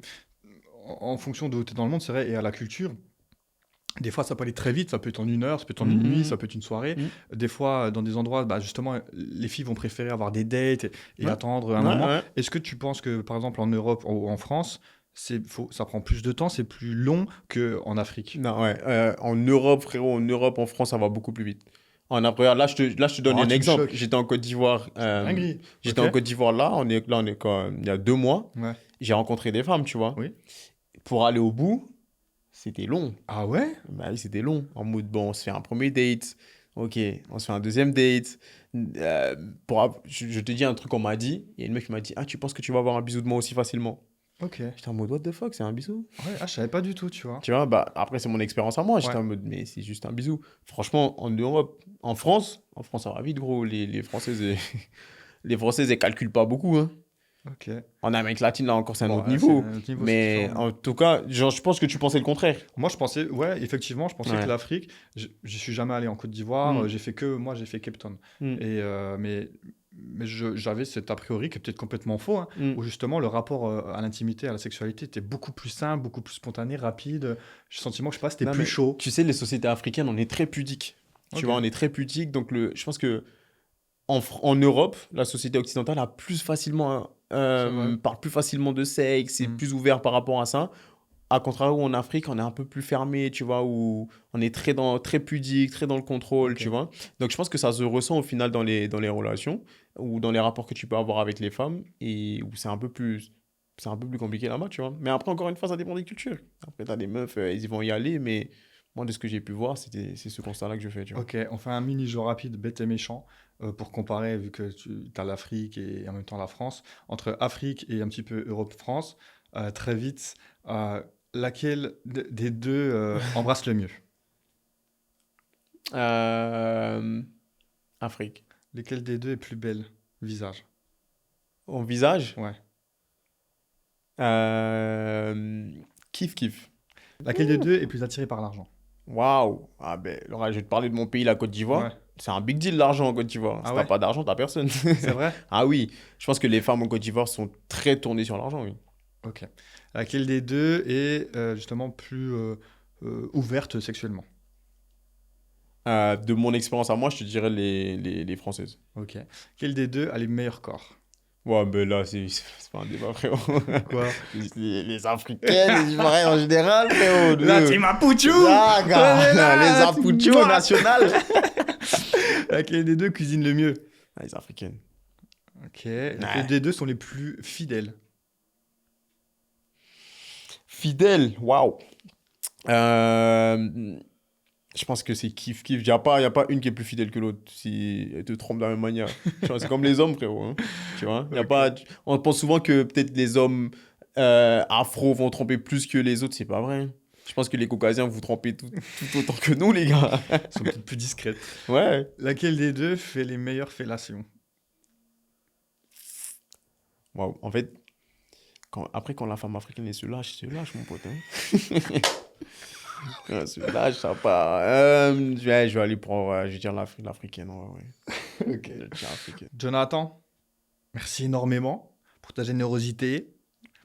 en fonction de où tu es dans le monde, c'est vrai, et à la culture, des fois ça peut aller très vite, ça peut être en une heure, ça peut être en une nuit, ça Mhm, peut être une soirée. mhm. Des fois, dans des endroits, bah, justement, les filles vont préférer avoir des dates et Ouais, attendre un ouais, moment. ouais. Est-ce que tu penses que, par exemple, en Europe ou en France, ça prend plus de temps, c'est plus long qu'en Afrique? Non, ouais. En Europe, frérot, en Europe, en France, ça va beaucoup plus vite. Regarde, là, je te donne Oh, un tu me exemple. choques. J'étais en Côte d'Ivoire. C'est une dinguerie. J'étais Ok. en Côte d'Ivoire là. On est quoi, il y a 2 mois. Ouais. J'ai rencontré des femmes, tu vois. Oui. Pour aller au bout, c'était long. Ah ouais? Bah oui, c'était long. En mode, bon, on se fait un premier date. Ok, on se fait un deuxième date. Je te dis un truc qu'on m'a dit. Il y a une meuf qui m'a dit, ah, tu penses que tu vas avoir un bisou de moi aussi facilement? Ok. Ouais, J'étais en mode, what the fuck, c'est un bisou? ah, je savais pas du tout, tu vois. Tu vois, bah, après, c'est mon expérience à moi. J'étais Ouais. en mode, mais c'est juste un bisou. Franchement, en Europe, en France, ça va vite, gros. Les Françaises, les Françaises, elles calculent pas beaucoup, hein. Ok. En Amérique latine, là encore, c'est un Bon, autre c'est niveau. un autre niveau, c'est Mais différent. en tout cas, genre, je pense que tu pensais le contraire. Moi, je pensais, ouais, effectivement, je pensais que Ouais. l'Afrique, je suis jamais allé en Côte d'Ivoire, Mm, moi, j'ai fait Cape Town. mm, Mais j'avais cet a priori, qui est peut-être complètement faux, hein, mm. où justement le rapport à l'intimité, à la sexualité était beaucoup plus simple, beaucoup plus spontané, rapide. J'ai le sentiment que, je sais pas, c'était Non, plus mais chaud. tu sais, les sociétés africaines, on est très pudiques. Tu Ok, vois, on est très pudiques. Donc, je pense que en Europe, la société occidentale a plus facilement, c'est vrai. parle plus facilement de sexe, c'est Hmm. plus ouvert par rapport à ça. À contrario, en Afrique, on est un peu plus fermé, tu vois, où on est très pudique, très dans le contrôle, Ok, tu vois. Donc, je pense que ça se ressent au final dans les relations ou dans les rapports que tu peux avoir avec les femmes et où c'est un peu plus compliqué là-bas, tu vois. Mais après, encore une fois, ça dépend des cultures. Après, t'as des meufs, ils y vont y aller, mais moi, de ce que j'ai pu voir, c'est ce constat-là que je fais, tu vois. ok, on fait un mini jeu rapide, bête et méchant, pour comparer, vu que tu as l'Afrique et en même temps la France, entre Afrique et un petit peu Europe-France, très vite, euh, laquelle des deux embrasse le mieux? Euh, Afrique. Lesquelles des deux est plus belle visage? En visage, Ouais. euh, kiff. Laquelle des deux est plus attirée par l'argent? Waouh! Ah ben, Laura, je vais te parler de mon pays, la Côte d'Ivoire. Ouais. C'est un big deal l'argent en Côte d'Ivoire. Ah Si t'as ouais? pas d'argent, t'as personne. C'est vrai? Ah oui, je pense que les femmes en Côte d'Ivoire sont très tournées sur l'argent, oui. Ok. Laquelle des deux est justement plus ouverte sexuellement? De mon expérience à moi, je te dirais les Françaises. Ok. Quelle des deux a les meilleurs corps? Ouais, ben là, c'est pas un débat, frérot. Quoi? Les Africaines, les Ivoiriens en général, frérot. La team Mapuchu! Ah, gars, On est là, les la team Apouchos Boss! nationales. Laquelle des deux cuisine le mieux? Ah, les Africaines. Ok. Laquelle Ouais. des deux sont les plus fidèles? Fidèle, waouh. Euh, je pense que c'est kiff-kiff. Y a pas une qui est plus fidèle que l'autre. Si elle te trompe de la même manière. Tu vois, c'est comme les hommes, frérot. Hein. Tu vois, Ok. on pense souvent que peut-être les hommes afro vont tromper plus que les autres. C'est pas vrai. Je pense que les caucasiens vous trompez tout autant que nous, les gars. Elles sont peut-être plus discrètes. Ouais. Laquelle des deux fait les meilleures fellations? Waouh. En fait, quand la femme africaine se lâche, mon pote. Hein. Elle se lâche, ça part. Je vais aller pour, je vais dire l'africaine. Ouais, ouais. Ok. Je vais dire africaine. Jonathan, merci énormément pour ta générosité,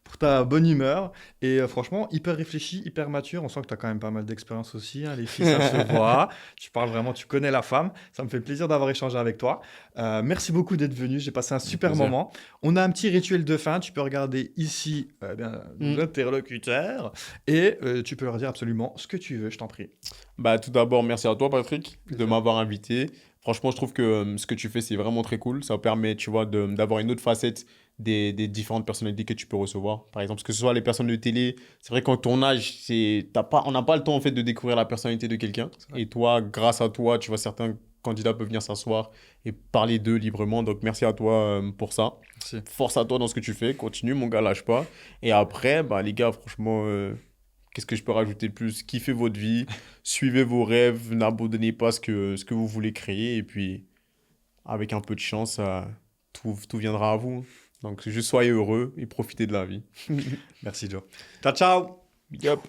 pour ta bonne humeur et franchement, hyper réfléchi, hyper mature. On sent que tu as quand même pas mal d'expérience aussi, hein. Les filles, ça se voit. Tu parles vraiment, tu connais la femme. Ça me fait plaisir d'avoir échangé avec toi. Merci beaucoup d'être venu. J'ai passé un Un super plaisir. moment. On a un petit rituel de fin. Tu peux regarder ici nos Hmm. interlocuteurs et tu peux leur dire absolument ce que tu veux. Je t'en prie. Bah, tout d'abord, merci à toi, Patrick, de Plaisir. m'avoir invité. Franchement, je trouve que ce que tu fais, c'est vraiment très cool. Ça permet, tu vois, d'avoir une autre facette des différentes personnalités que tu peux recevoir. Par exemple, que ce soit les personnes de télé, c'est vrai qu'en tournage, on n'a pas le temps, en fait, de découvrir la personnalité de quelqu'un. C'est vrai. Et toi, grâce à toi, tu vois, certains candidats peuvent venir s'asseoir et parler d'eux librement. Donc, merci à toi pour ça. Merci. Force à toi dans ce que tu fais. Continue, mon gars, lâche pas. Et après, bah, les gars, franchement, qu'est-ce que je peux rajouter de plus? Kiffez votre vie, suivez vos rêves, n'abandonnez pas ce que vous voulez créer. Et puis, avec un peu de chance, tout viendra à vous. Donc, juste soyez heureux et profitez de la vie. Merci, Joe. Ciao, ciao. Big up!